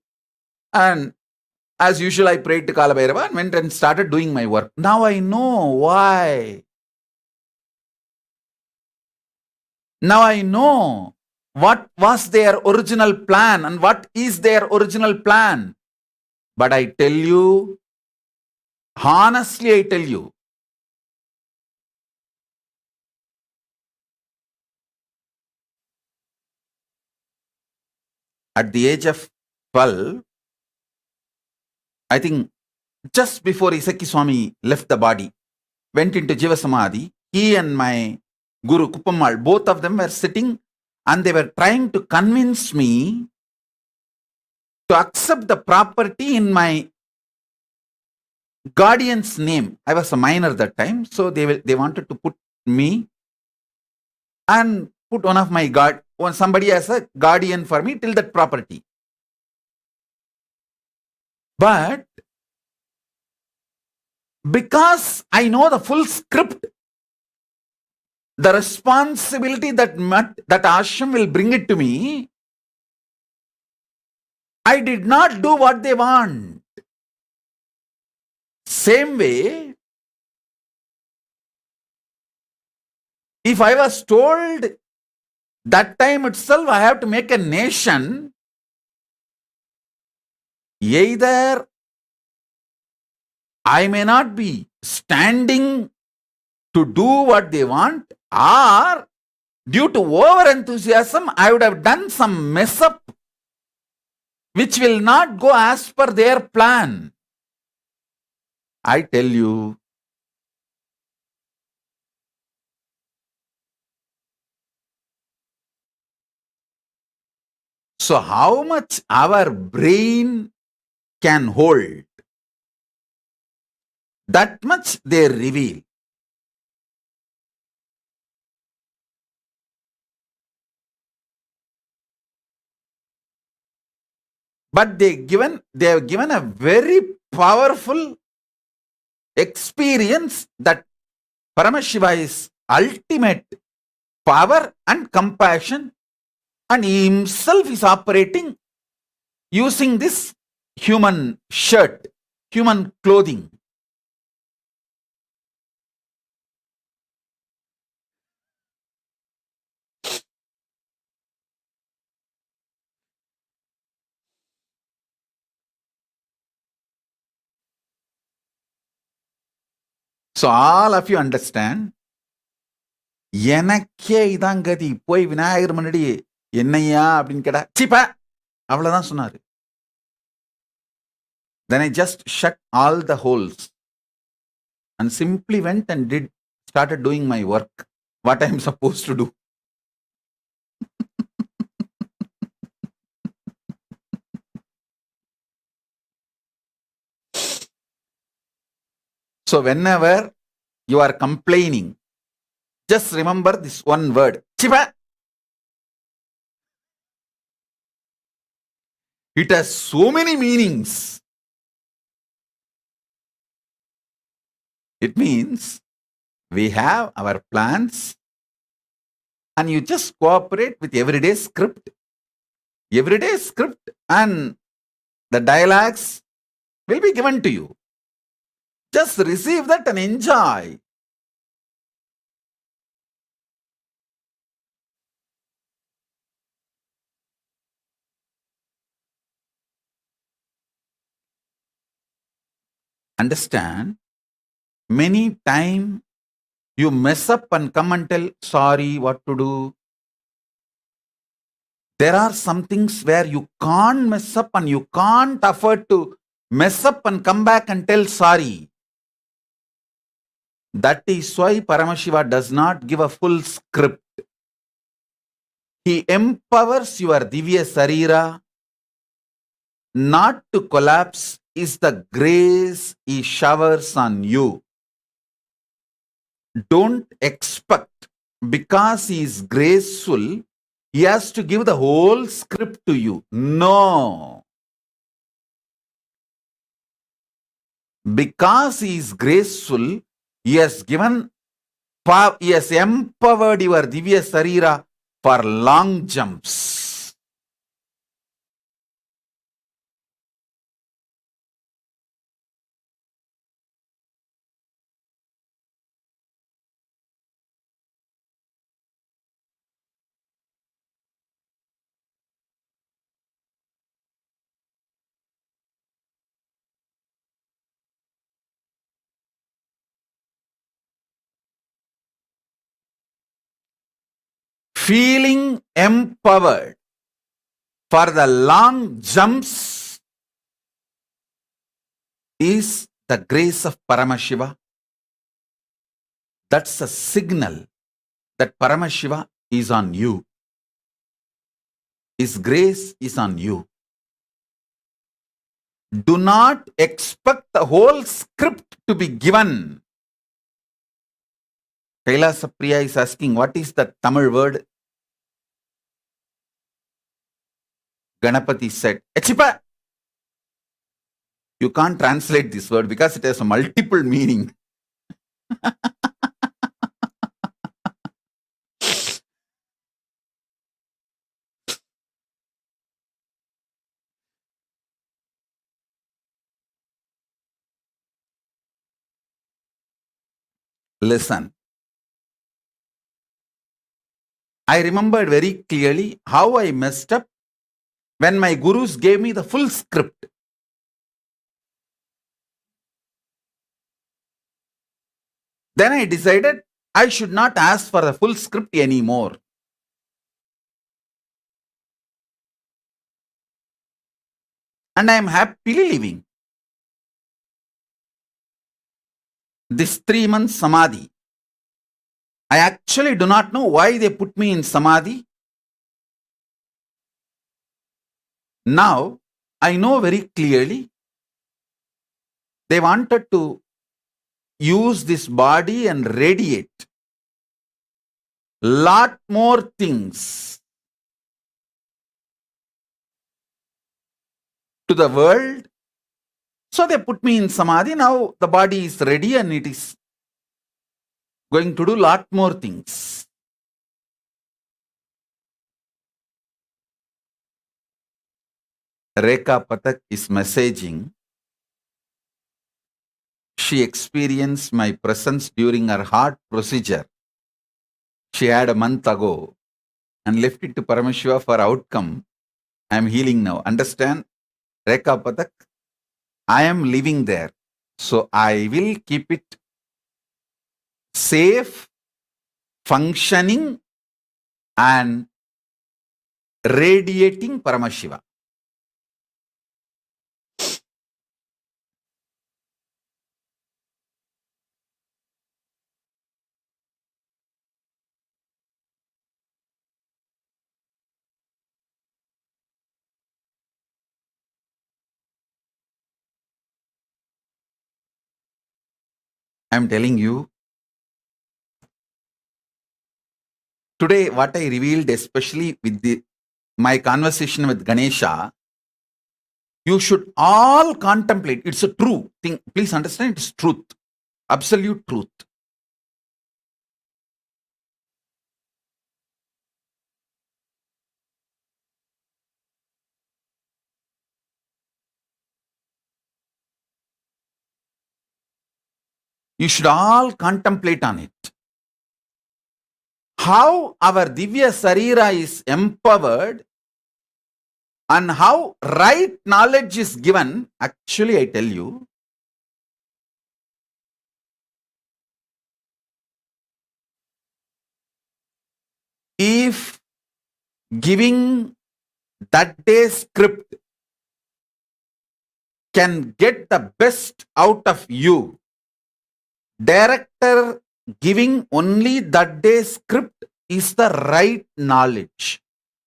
and as usual, I prayed to Kalabhairava and went and started doing my work. Now I know why. Now I know what was their original plan and what is their original plan. But I tell you, honestly, I tell you, at the age of 12, I think just before Isaki Swami left the body, went into Jiva Samadhi, he and my Guru Kupammal, both of them were sitting and they were trying to convince me to accept the property in my guardian's name. I was a minor that time, so they wanted to put me and put one of my somebody as a guardian for me till that property. But because I know the full script, the responsibility that ashram will bring it to me, I did not do what they want. Same way, if I was told that time itself I have to make a nation, either I may not be standing to do what they want, or due to over enthusiasm, I would have done some mess up which will not go as per their plan. I tell you, so how much our brain can hold, that much they reveal. But they have given a very powerful experience that Paramashiva is ultimate power and compassion, and he himself is operating using this human shirt, human clothing. So all of you understand, எனக்கே இதான் கதி, போய் விநாயகர் முன்னாடி என்னையா அப்படின்னு கேட்டா சிப்பா அவ்வளவுதான் சொன்னாரு. Then I just shut all the holes and simply went and started doing my work, what I am supposed to do. So whenever you are complaining, just remember this one word, Chiva. It has so many meanings. It means We have our plans, and you just cooperate with everyday script, and the dialogues will be given to you. Just receive that and enjoy. Understand, many times you mess up and come and tell, sorry, what to do. There are some things where you can't mess up and you can't afford to mess up and come back and tell sorry. That is why Paramashiva does not give a full script. He empowers your Divya Sarira not to collapse is the grace he showers on you. Don't expect, because he is graceful, he has to give the whole script to you. No. Because he is graceful, he has empowered your Divya Sarira for long jumps. Feeling empowered for the long jumps is the grace of Paramashiva. That's a signal that Paramashiva is on you. His grace is on you. Do not expect the whole script to be given. Kailasa Priya is asking, what is the Tamil word? Ganapati said, Echipa! You can't translate this word because it has a multiple meaning. Listen. I remembered very clearly how I messed up when my gurus gave me the full script. Then I decided I should not ask for the full script anymore. And I am happily living. This 3 months Samadhi, I actually do not know why they put me in Samadhi. Now, I know very clearly they wanted to use this body and radiate lot more things to the world. So they put me in Samadhi. Now the body is ready and it is going to do lot more things. Rekha Pathak is messaging. She experienced my presence during her heart procedure. She had a month ago and left it to Paramashiva for outcome. I am healing now. Understand, Rekha Pathak? I am living there. So I will keep it safe, functioning and radiating Paramashiva. I am telling you, today what I revealed, especially with my conversation with Ganesha, you should all contemplate. It's a true thing. Please understand, it's truth. Absolute truth. You should all contemplate on it. How our Divya Sarira is empowered and how right knowledge is given. Actually, I tell you, if giving that day's script can get the best out of you, director giving only that day's script is the right knowledge.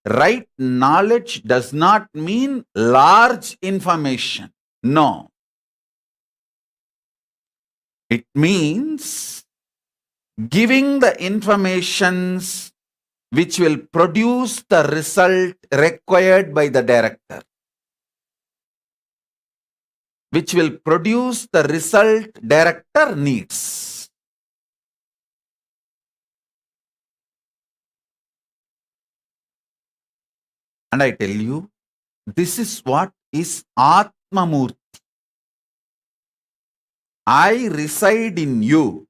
Right knowledge does not mean large information. No. It means giving the informations which will produce the result required by the director, which will produce the result director needs. And I tell you, this is what is Atmamurti. I reside in you,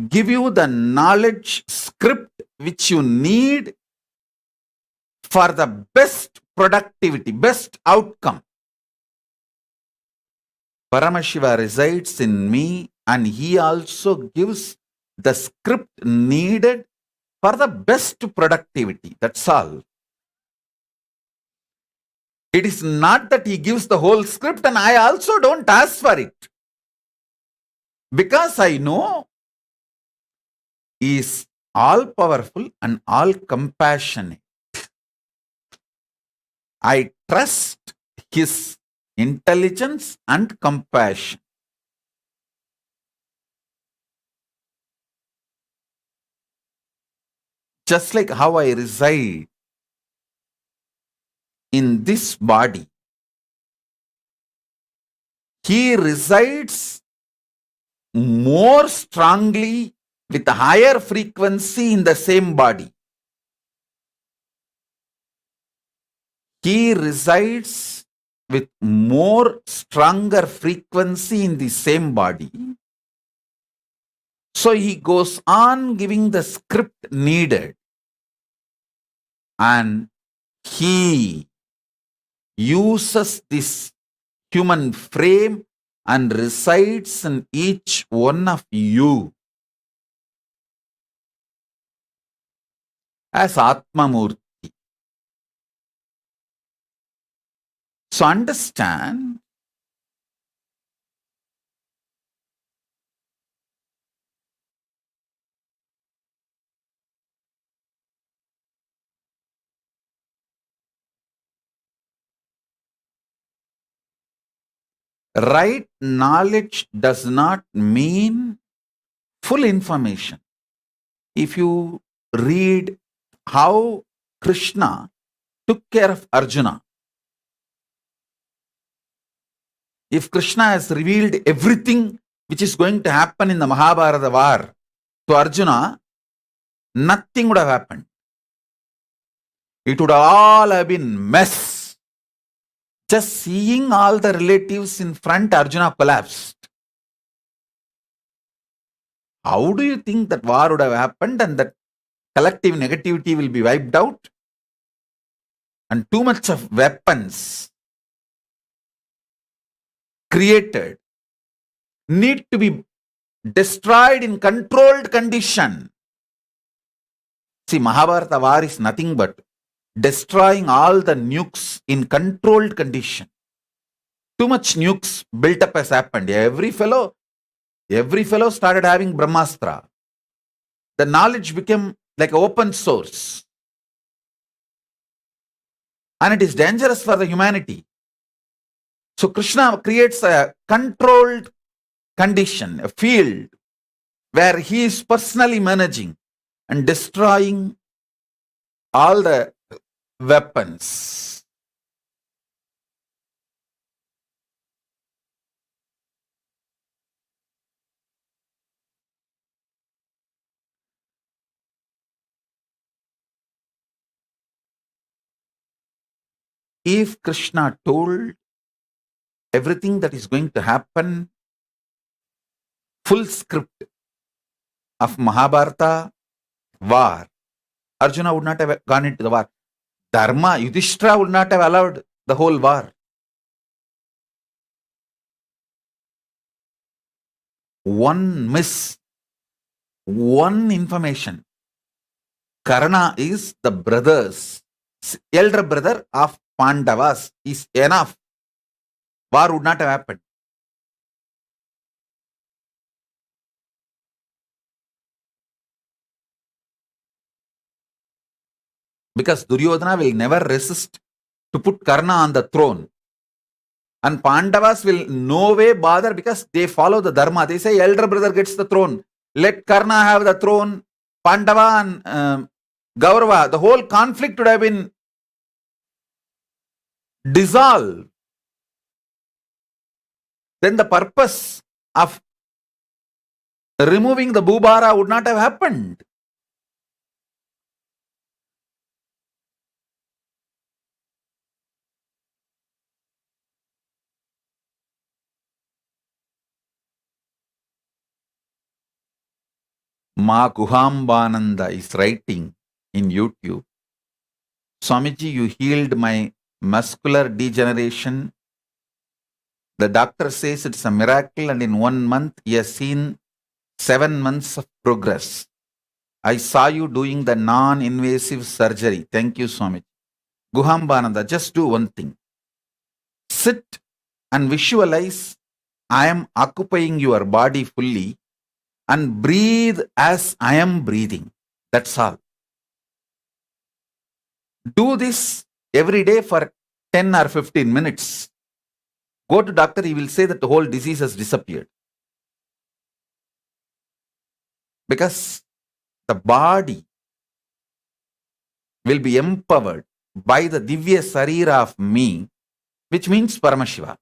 give you the knowledge script which you need for the best productivity, best outcome. Paramashiva resides in me and he also gives the script needed for the best productivity. That's all. It is not that he gives the whole script and I also don't ask for it. Because I know he is all powerful and all compassionate. I trust his intelligence and compassion. Just like how I reside in this body, he resides more strongly with a higher frequency in the same body. He resides with more stronger frequency in the same body. So he goes on giving the script needed. And he uses this human frame and resides in each one of you as Atmamurti. So understand, right knowledge does not mean full information. If you read how Krishna took care of Arjuna, if Krishna has revealed everything which is going to happen in the Mahabharata war to Arjuna, nothing would have happened. It would all have been mess. Just seeing all the relatives in front, Arjuna collapsed. How do you think that war would have happened and that collective negativity will be wiped out? And too much of weapons created need to be destroyed in controlled condition. See, Mahabharata war is nothing but destroying all the nukes in controlled condition. Too much nukes built up has happened. Every fellow started having Brahmastra. The knowledge became like open source. And it is dangerous for the humanity. So Krishna creates a controlled condition, a field where he is personally managing and destroying all the weapons. If Krishna told everything that is going to happen full script of Mahabharata war, Arjuna would not have gone into the war. Dharma, Yudhishthira would not have allowed the whole war. One miss, one information. Karna is the elder brother of Pandavas, is enough. War would not have happened. Because Duryodhana will never resist to put Karna on the throne. And Pandavas will no way bother because they follow the dharma. They say elder brother gets the throne. Let Karna have the throne. Pandava and Gaurava, the whole conflict would have been dissolved. Then the purpose of removing the Bhubara would not have happened. Ma Guhambananda is writing in YouTube, Swamiji, you healed my muscular degeneration. The doctor says it's a miracle, and in 1 month he has seen 7 months of progress. I saw you doing the non-invasive surgery. Thank you, Swamiji. Guhambananda, just do one thing. Sit and visualize I am occupying your body fully and breathe as I am breathing. That's all. Do this every day for 10 or 15 minutes. Go to doctor, he will say that the whole disease has disappeared. Because the body will be empowered by the Divya Sarira of me, which means Paramashiva.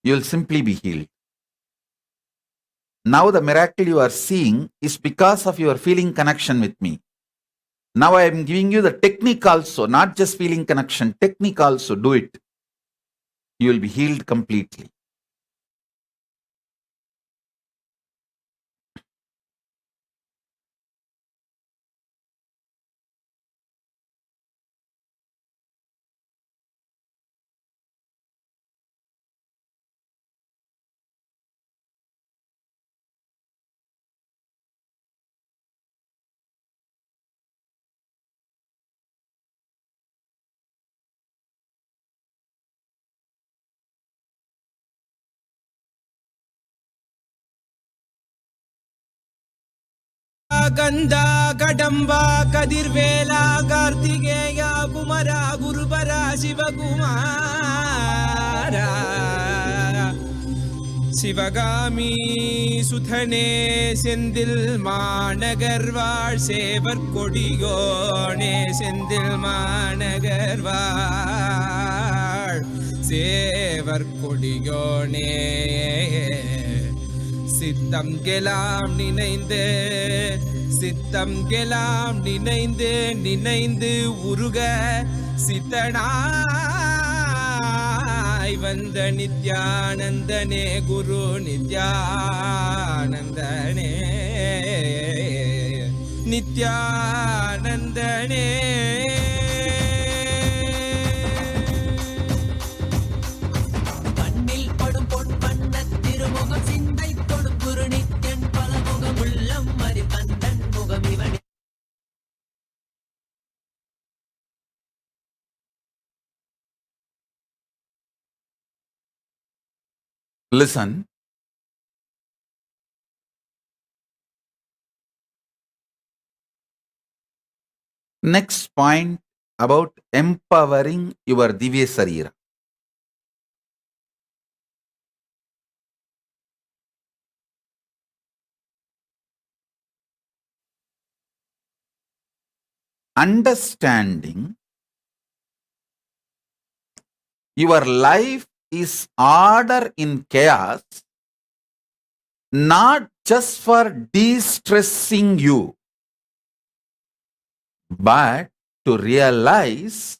You will simply be healed. Now the miracle you are seeing is because of your feeling connection with me. Now I am giving you the technique also, not just feeling connection, technique also, do it. You will be healed completely. ಗಂಧ ಕಡಂಬ ಕದಿರ್ವೇಲ ಕಾರ್ತಿಕೇಯ ಕುಮರ ಗುರುಬರ ಶಿವಕುಮಾರ சிவகாமி சுதனே செந்தில் மாநகர்வாழ் சேவர் கொடியோனே செந்தில் மாநகர்வாழ் சேவர் கொடியோனே சித்தம் கெலாம் நினைந்து நினைந்து உருக சித்தனாய் வந்த நித்யானந்தனே குரு நித்யானந்தனே நித்யானந்தனே Listen. Next point about empowering your Divya Sarira. Understanding your life is order in chaos, not just for de-stressing you, but to realize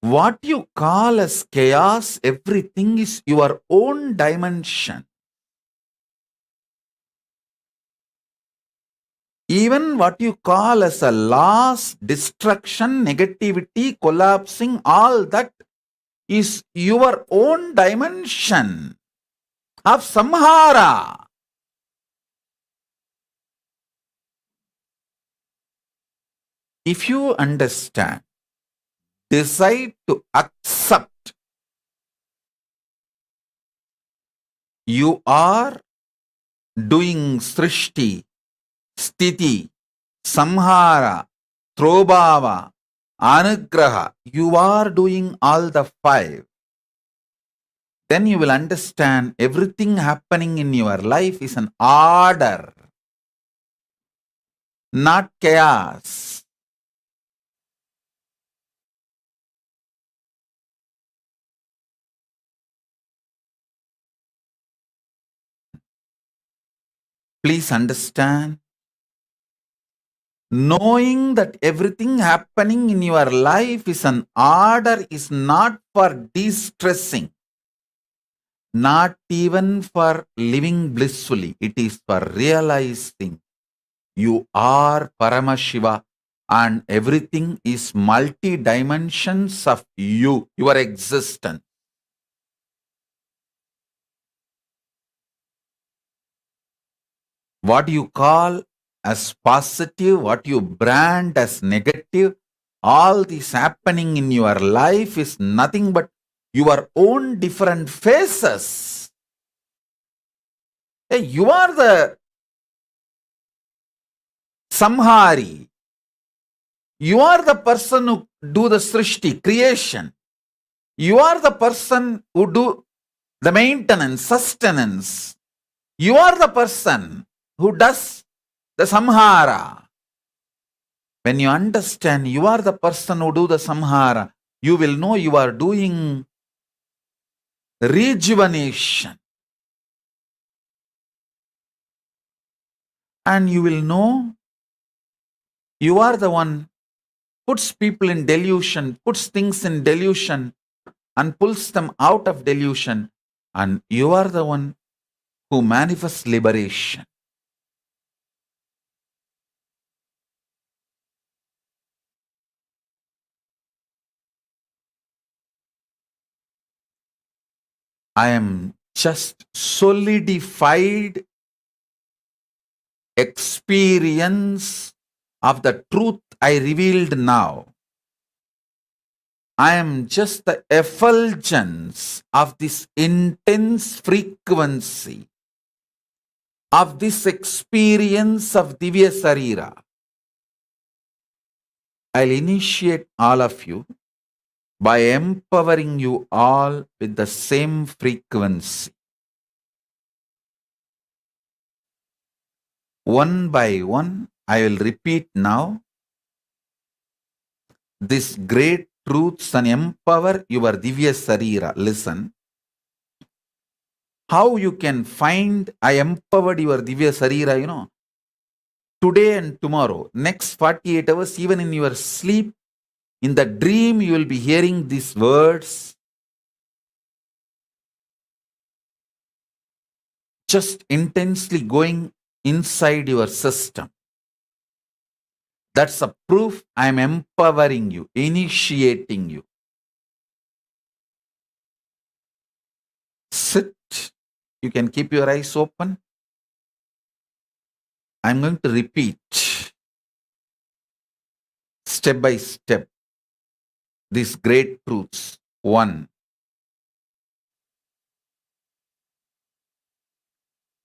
What you call as chaos, everything is your own dimension. Even what you call as a loss, destruction, negativity, collapsing, all that is your own dimension of samhara. If you understand, decide to accept, you are doing srishti, sthiti, samhara, throbhava, anugraha. You are doing all the five. Then you will understand everything happening in your life is an order, not chaos. Please understand, knowing that everything happening in your life is an order is not for de-stressing, not even for living blissfully. It is for realizing you are Paramashiva and everything is multi-dimensions of you, your existence. What you call as positive, what you brand as negative, all this happening in your life is nothing but your own different phases. Hey, you are the samhari. You are the person who do the srishti, creation. You are the person who do the maintenance, sustenance. You are the person who does the samhara. When you understand you are the person who do the samhara, you will know you are doing rejuvenation. And you will know you are the one puts people in delusion, puts things in delusion and pulls them out of delusion. And you are the one who manifests liberation. I am just solidified experience of the truth I revealed now. I am just the effulgence of this intense frequency of this experience of Divya Sarira. I'll initiate all of you by empowering you all with the same frequency. One by one, I will repeat now this great truths and empower your Divya Sarira. Listen. How you can find I empowered your Divya Sarira, today and tomorrow, next 48 hours, even in your sleep, in the dream, you will be hearing these words. Just intensely going inside your system. That's a proof I am empowering you, initiating you. Sit. You can keep your eyes open. I'm going to repeat step by step these great truths. 1.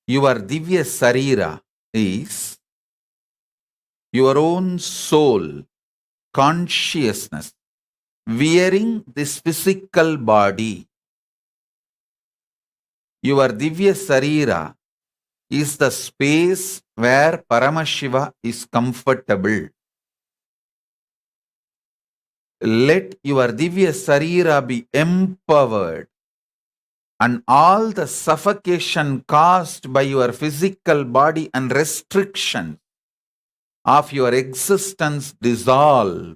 Your Divya Sarira is your own soul, consciousness, wearing this physical body. Your Divya Sarira is the space where Paramashiva is comfortable. Let your Divya Sarira be empowered and all the suffocation caused by your physical body and restriction of your existence dissolve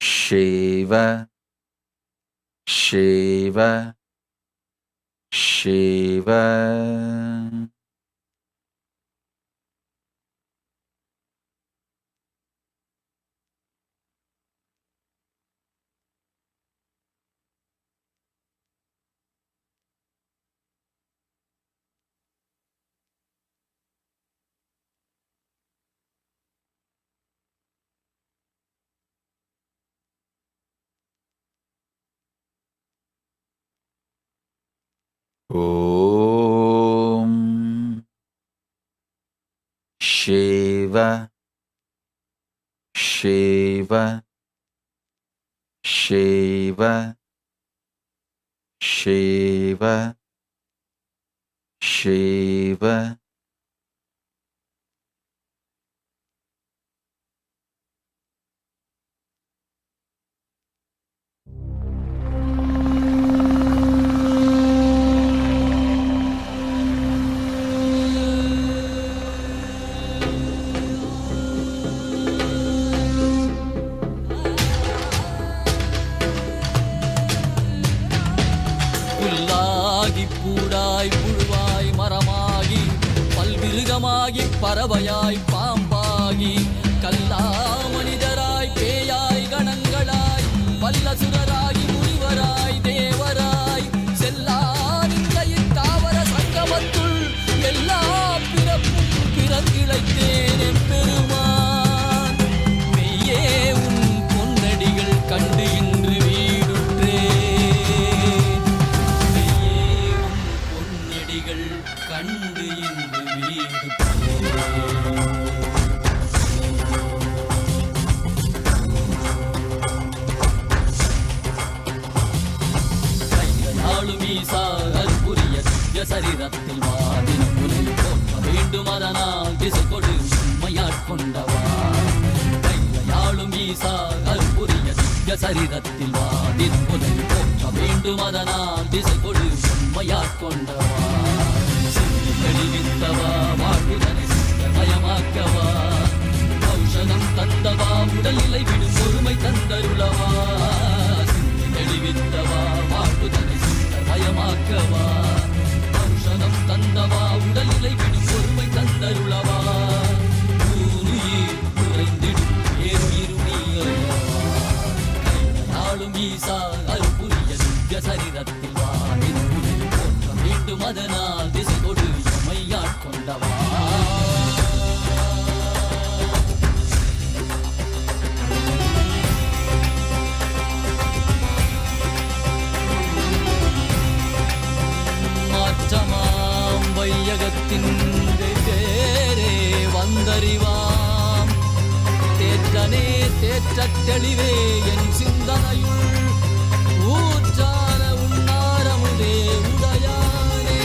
Shiva, Shiva, Shiva. Om Shiva, Shiva, Shiva, Shiva, Shiva. புல்லாகி பூடாய் புழுவாய் மரமாகி பல்விருகமாகி பறவையாய் பாம்பாகி கல்லா மனிதராய் பேயாய் கணங்களாய் வல்லசுரராகி முனிவராய் தேவராய் செல்லாரின் தாவர சங்கமத்துள் எல்லா பிறப்பும் பிறந்திழைத்தேன் பெருமான் மெய்யே உன் பொன்னடிகள் கண்டு இன்று கண்டு இன்று வீடு கையாளும் ஈசா அற்புரிய திவ்ய சரீரத்தில் வாதினம் புலை போற்ற வேண்டும் அதனால் திசை கொடு உண்மையாட்கொண்டவா கையாளும் ஈசா அற்புரிய திவ்ய சரீரத்தில் வாதினம் புலை போற்ற வேண்டும் அதனால் திசை கொடு உண்மையாட்கொண்டவா தெளிவித்தவா வாழ்வுதனை மயமாக்கவா ஔஷதம் தந்தவா உடல்நிலை விடும் பொறுமை தந்தருளவா தெளிவித்தவா வாழ்வுதனை மயமாக்கவா ஔஷதம் தந்தவா உடல்நிலை விடும் பொறுமை தந்தருளவா ஊருயிர் குறைந்திடும் ஏறுயிருமையாளும் ஈசா அற்புரிய திவ்ய சரீரத்தில் வானின் போற்ற வேண்டும் அதனால் திசை கொடு கொண்டவா மாற்றமாம் வையகத்தின் வேறே வந்தறிவாம் தேற்றனே தேற்றத் தெளிவே என் சிந்தனையுள் ஊற்றான உன்னாரமுதே உடையானே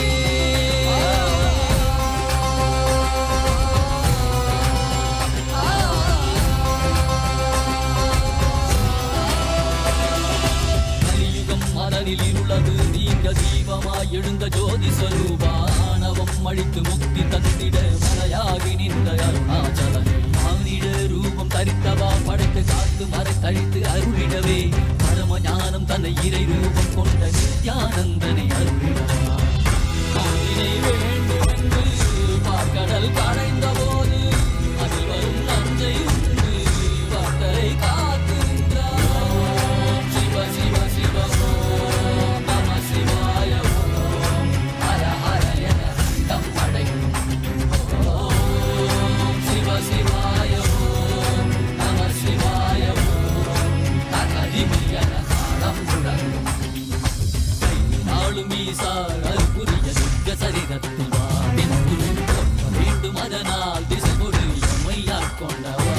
இருளது நீங்க தீபமாய் எழுந்த ஜோதி ஸ்வரூபானவம் அழித்து முக்தி தந்திட மலையாகி நின்ற அருணாச்சலனே மானிட ரூபம் தரித்தவா படைத்து காத்து மறை தழித்து அருளிடவே பரம ஞானம் தன்னை இறை ரூபம் கொண்ட நித்யானந்தனை அருளிடவா வேண்டும் என்று பார்க்கடல் கடைந்த போது அதில் வரும் நஞ்சை உண்டு பக்தரை காத்து சிவ சிவ சிவ சரீரத்தில் வேண்டும் அதனால் திசை கொடு எம்மையாட் கொண்டவா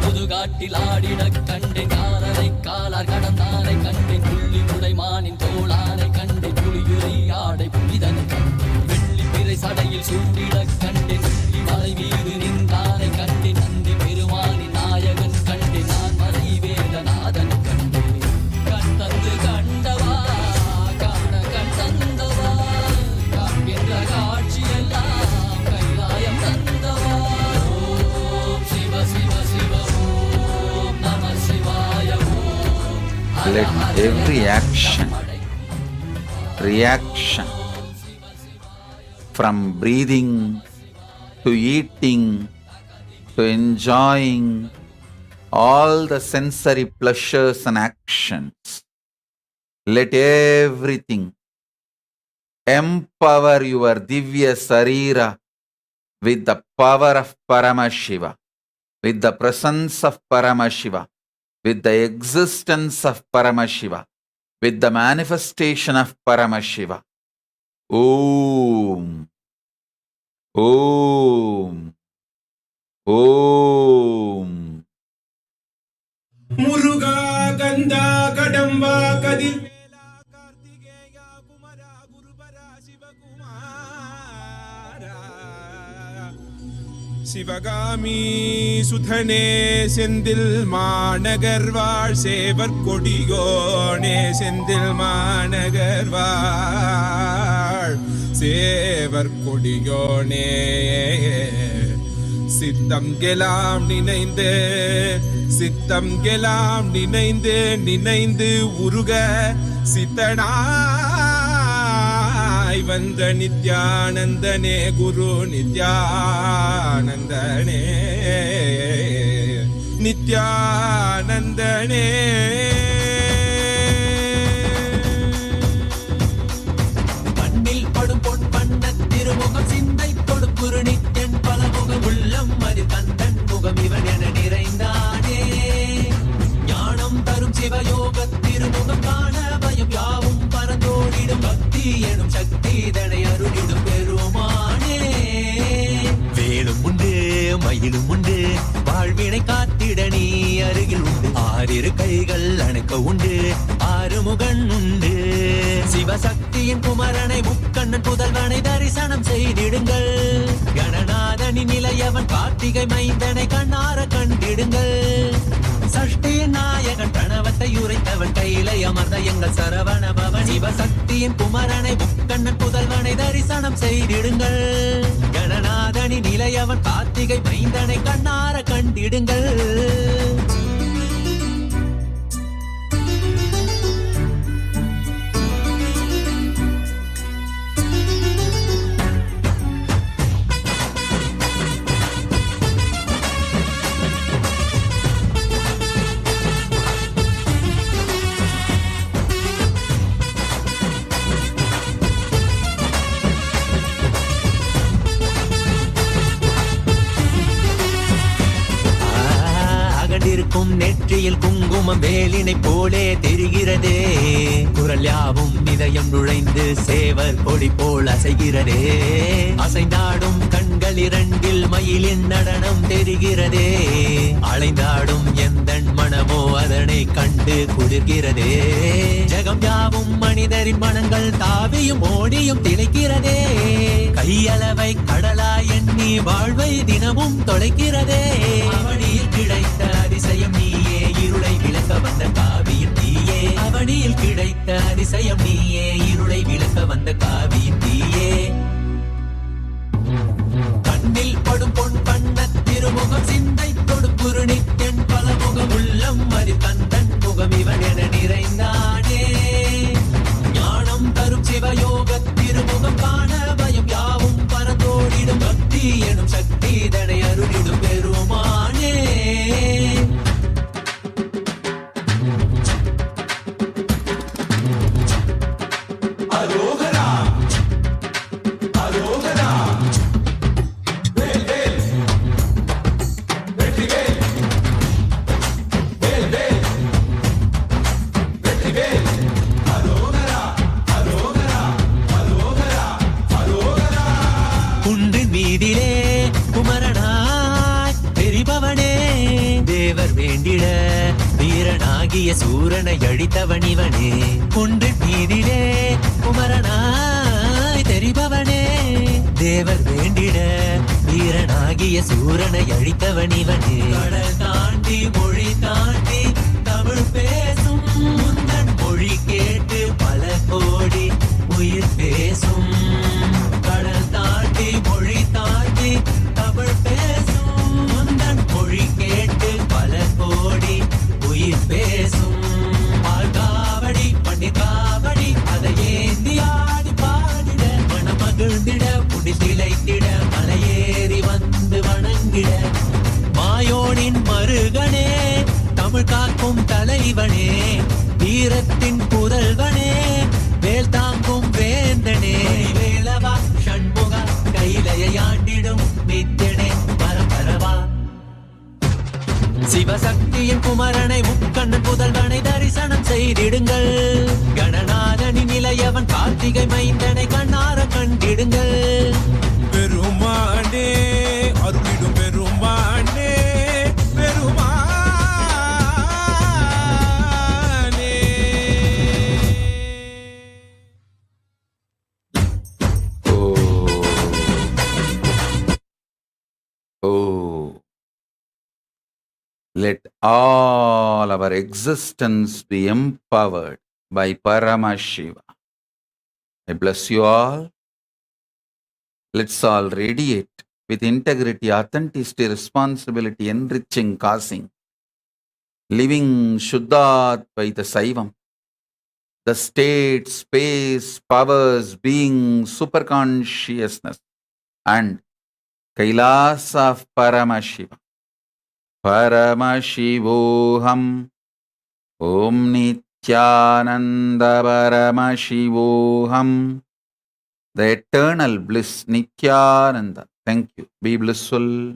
சுடுகாட்டில் ஆடிட கண்டேன் காலரை காலார் கடந்தாரை கண்டேன் புள்ளி முடைமானின் தோளானை கண்டேன் புலியுரை ஆடை புனிதனை கண்டேன் வெள்ளி பிறை சடையில் சூடிட கண்டேன் வெள்ளி மலை மீது நின்றானை கண்டேன் நந்தி பெருமானின் நாயகன் கண்டேன் நான் மறை வேதநாதன் கண்டேன் கண் தந்து கண்டவா காண கண் தந்தவா காண்கின்ற காட்சியெல்லாம் கைலாயம் தந்தவா ஓம் சிவ சிவ சிவ ஓம் நம சிவாய ஓம் Let every action, reaction, from breathing to eating to enjoying all the sensory pleasures and actions, let everything empower your Divya Sarira with the power of Paramashiva, with the presence of Paramashiva, with the existence of Paramashiva, with the manifestation of Paramashiva. Om, Om, Om. முருகா கந்தா கடம்பா கதிர் வேலா கார்த்திகேயா குமரா குருபரா சிவகுமாரா சிவகாமி சுதனே செந்தில் மாநகர் வாழ் சேவர் கொடியோனே செந்தில் மாநகர் வாழ் சேவர் கொடியோனே சித்தம் கெலாம் நினைந்து சித்தம் கெலாம் நினைந்து நினைந்து உருக சித்தனாய் வந்த நித்யானந்தனே குரு நித்யானந்தனே நித்யானந்தனே கண்ணில் படும் பொன் வண்ண திருமுகம் சிந்தை கொடுக்குரு நித்தன் பலமுகம் உள்ளம் அது கந்தன் முகம் இவன் என நிறைந்தானே ஞானம் தரும் சிவயோக திருமுகம் காண பயம் யாவும் பரந்தோடிடும் பக்தி எனும் சக்தி இதனை அருளிடும் பெருமானே வேலும் உண்டு மயிலும் உண்டு வாழ்வினை காத்திட நீ அருகில் உண்டு ஆறிரு கைகள் அணைக்க உண்டு ஆறுமுகன் உண்டு சிவசக்தியின் குமரனை முக்கண்ணன் புதல்வனை தரிசனம் செய்திடுங்கள் கணநாதனின் நிலையவன் கார்த்திகை மைந்தனை கண்ணார கண்டிடுங்கள் சஷ்டியின் நாயகன் பிரணவத்தை உரைத்தவன் கையிலை அமர்ந்த எங்கள் சரவண பவன் சிவசக்தியின் குமரனை முக்கண்ணன் புதல்வனை தரிசனம் செய்திடுங்கள் கணநாதனின் நிலையவன் கார்த்திகை மைந்தனை கண்ணார கண்டிடுங்கள் இருக்கும் நெற்றியில் குங்குமம் வேலினை போலே தெரிகிறதே குரல் யாவும் இதயம் நுழைந்து சேவர் கொடி போல் அசைகிறதே அசைந்தாடும் கண்கள் இரண்டில் மயிலின் நடனம் தெரிகிறதே அலைந்தாடும் எந்தன் மனமோ அதனை கண்டு குளிர்கிறதே ஜகம் யாவும் மனிதரின் மனங்கள் தாவியும் ஓடியும் திளைக்கிறதே கையளவை கடலா எண்ணி வாழ்வை தினமும் தொலைக்கிறதே அவனியில் கிடைத்த அதிசயம் நீயே இருளை விளக்க வந்த காவியின் நீயே அவனியில் கிடைத்த அதிசயம் நீயே இருளை விளக்க வந்த காவியின் நீயே கண்ணில் படும் பொன் வண்ண திருமுகம் சிந்தை கொடுக்குரு நித்தன் பலமுகம் உள்ளம் அது கந்தன் முகம் இவன் என நிறைந்தானே ஞானம் தரும் சிவயோக திருமுகம் காண பயம் யாவும் பரந்தோடிடும் பக்தி எனும் சக்தி இதனை அருளிடும் பெருமானே தேவர் வேண்டிட வீரனாகிய சூரனை அழித்தவனிவனே குன்று மீதிலே குமரனாய் தெரிபவனே தேவர் வேண்டிட வீரனாகிய சூரனை அழித்தவனிவனே கடல் தாண்டி மொழி தாண்டி தமிழ் பேசும் முந்தன் மொழி கேட்டு பல கோடி உயிர் பேசும் கடல் தாண்டி மொழி தாண்டி தமிழ் பேசும் முந்தன் மொழி கேட்டு பல கோடி உயிர் பேசும் பால்காவடி பண்டிகாவடி அதை ஏந்தி ஆடி பாடிட மனமகிழ்ந்திட புடி திளைத்திட மலையேறி வந்து வணங்கிட மாயோனின் மருகனே தமிழ் காக்கும் தலைவனே வீரத்தின் புதல்வனே வேல் தாங்கும் வேந்தனே வேலவா ஷண்முகா கைலையை ஆண்டிடும் நித்தியனே பரபரவா சிவசக்தியின் குமரனை முக்கண்ணன் புதல்வனை தரிசனம் செய்திடுங்கள் கணநாதனின் இளையவன் கார்த்திகை மைந்தனை கண்ணார கண்டிடுங்கள் பெருமானே அருளிடும் பெருமானே பெருமானே Oh, let all our existence be empowered by Paramashiva. I bless you all. Let's all radiate with integrity, authenticity, responsibility, enriching, causing, living Shuddhat by the Saivam. The state, space, powers, being, superconsciousness, and Kailasa of Paramashiva. Paramashivoham. Om Nithyananda Paramashivoham. The eternal bliss, Nithyananda. Thank you. Be blissful.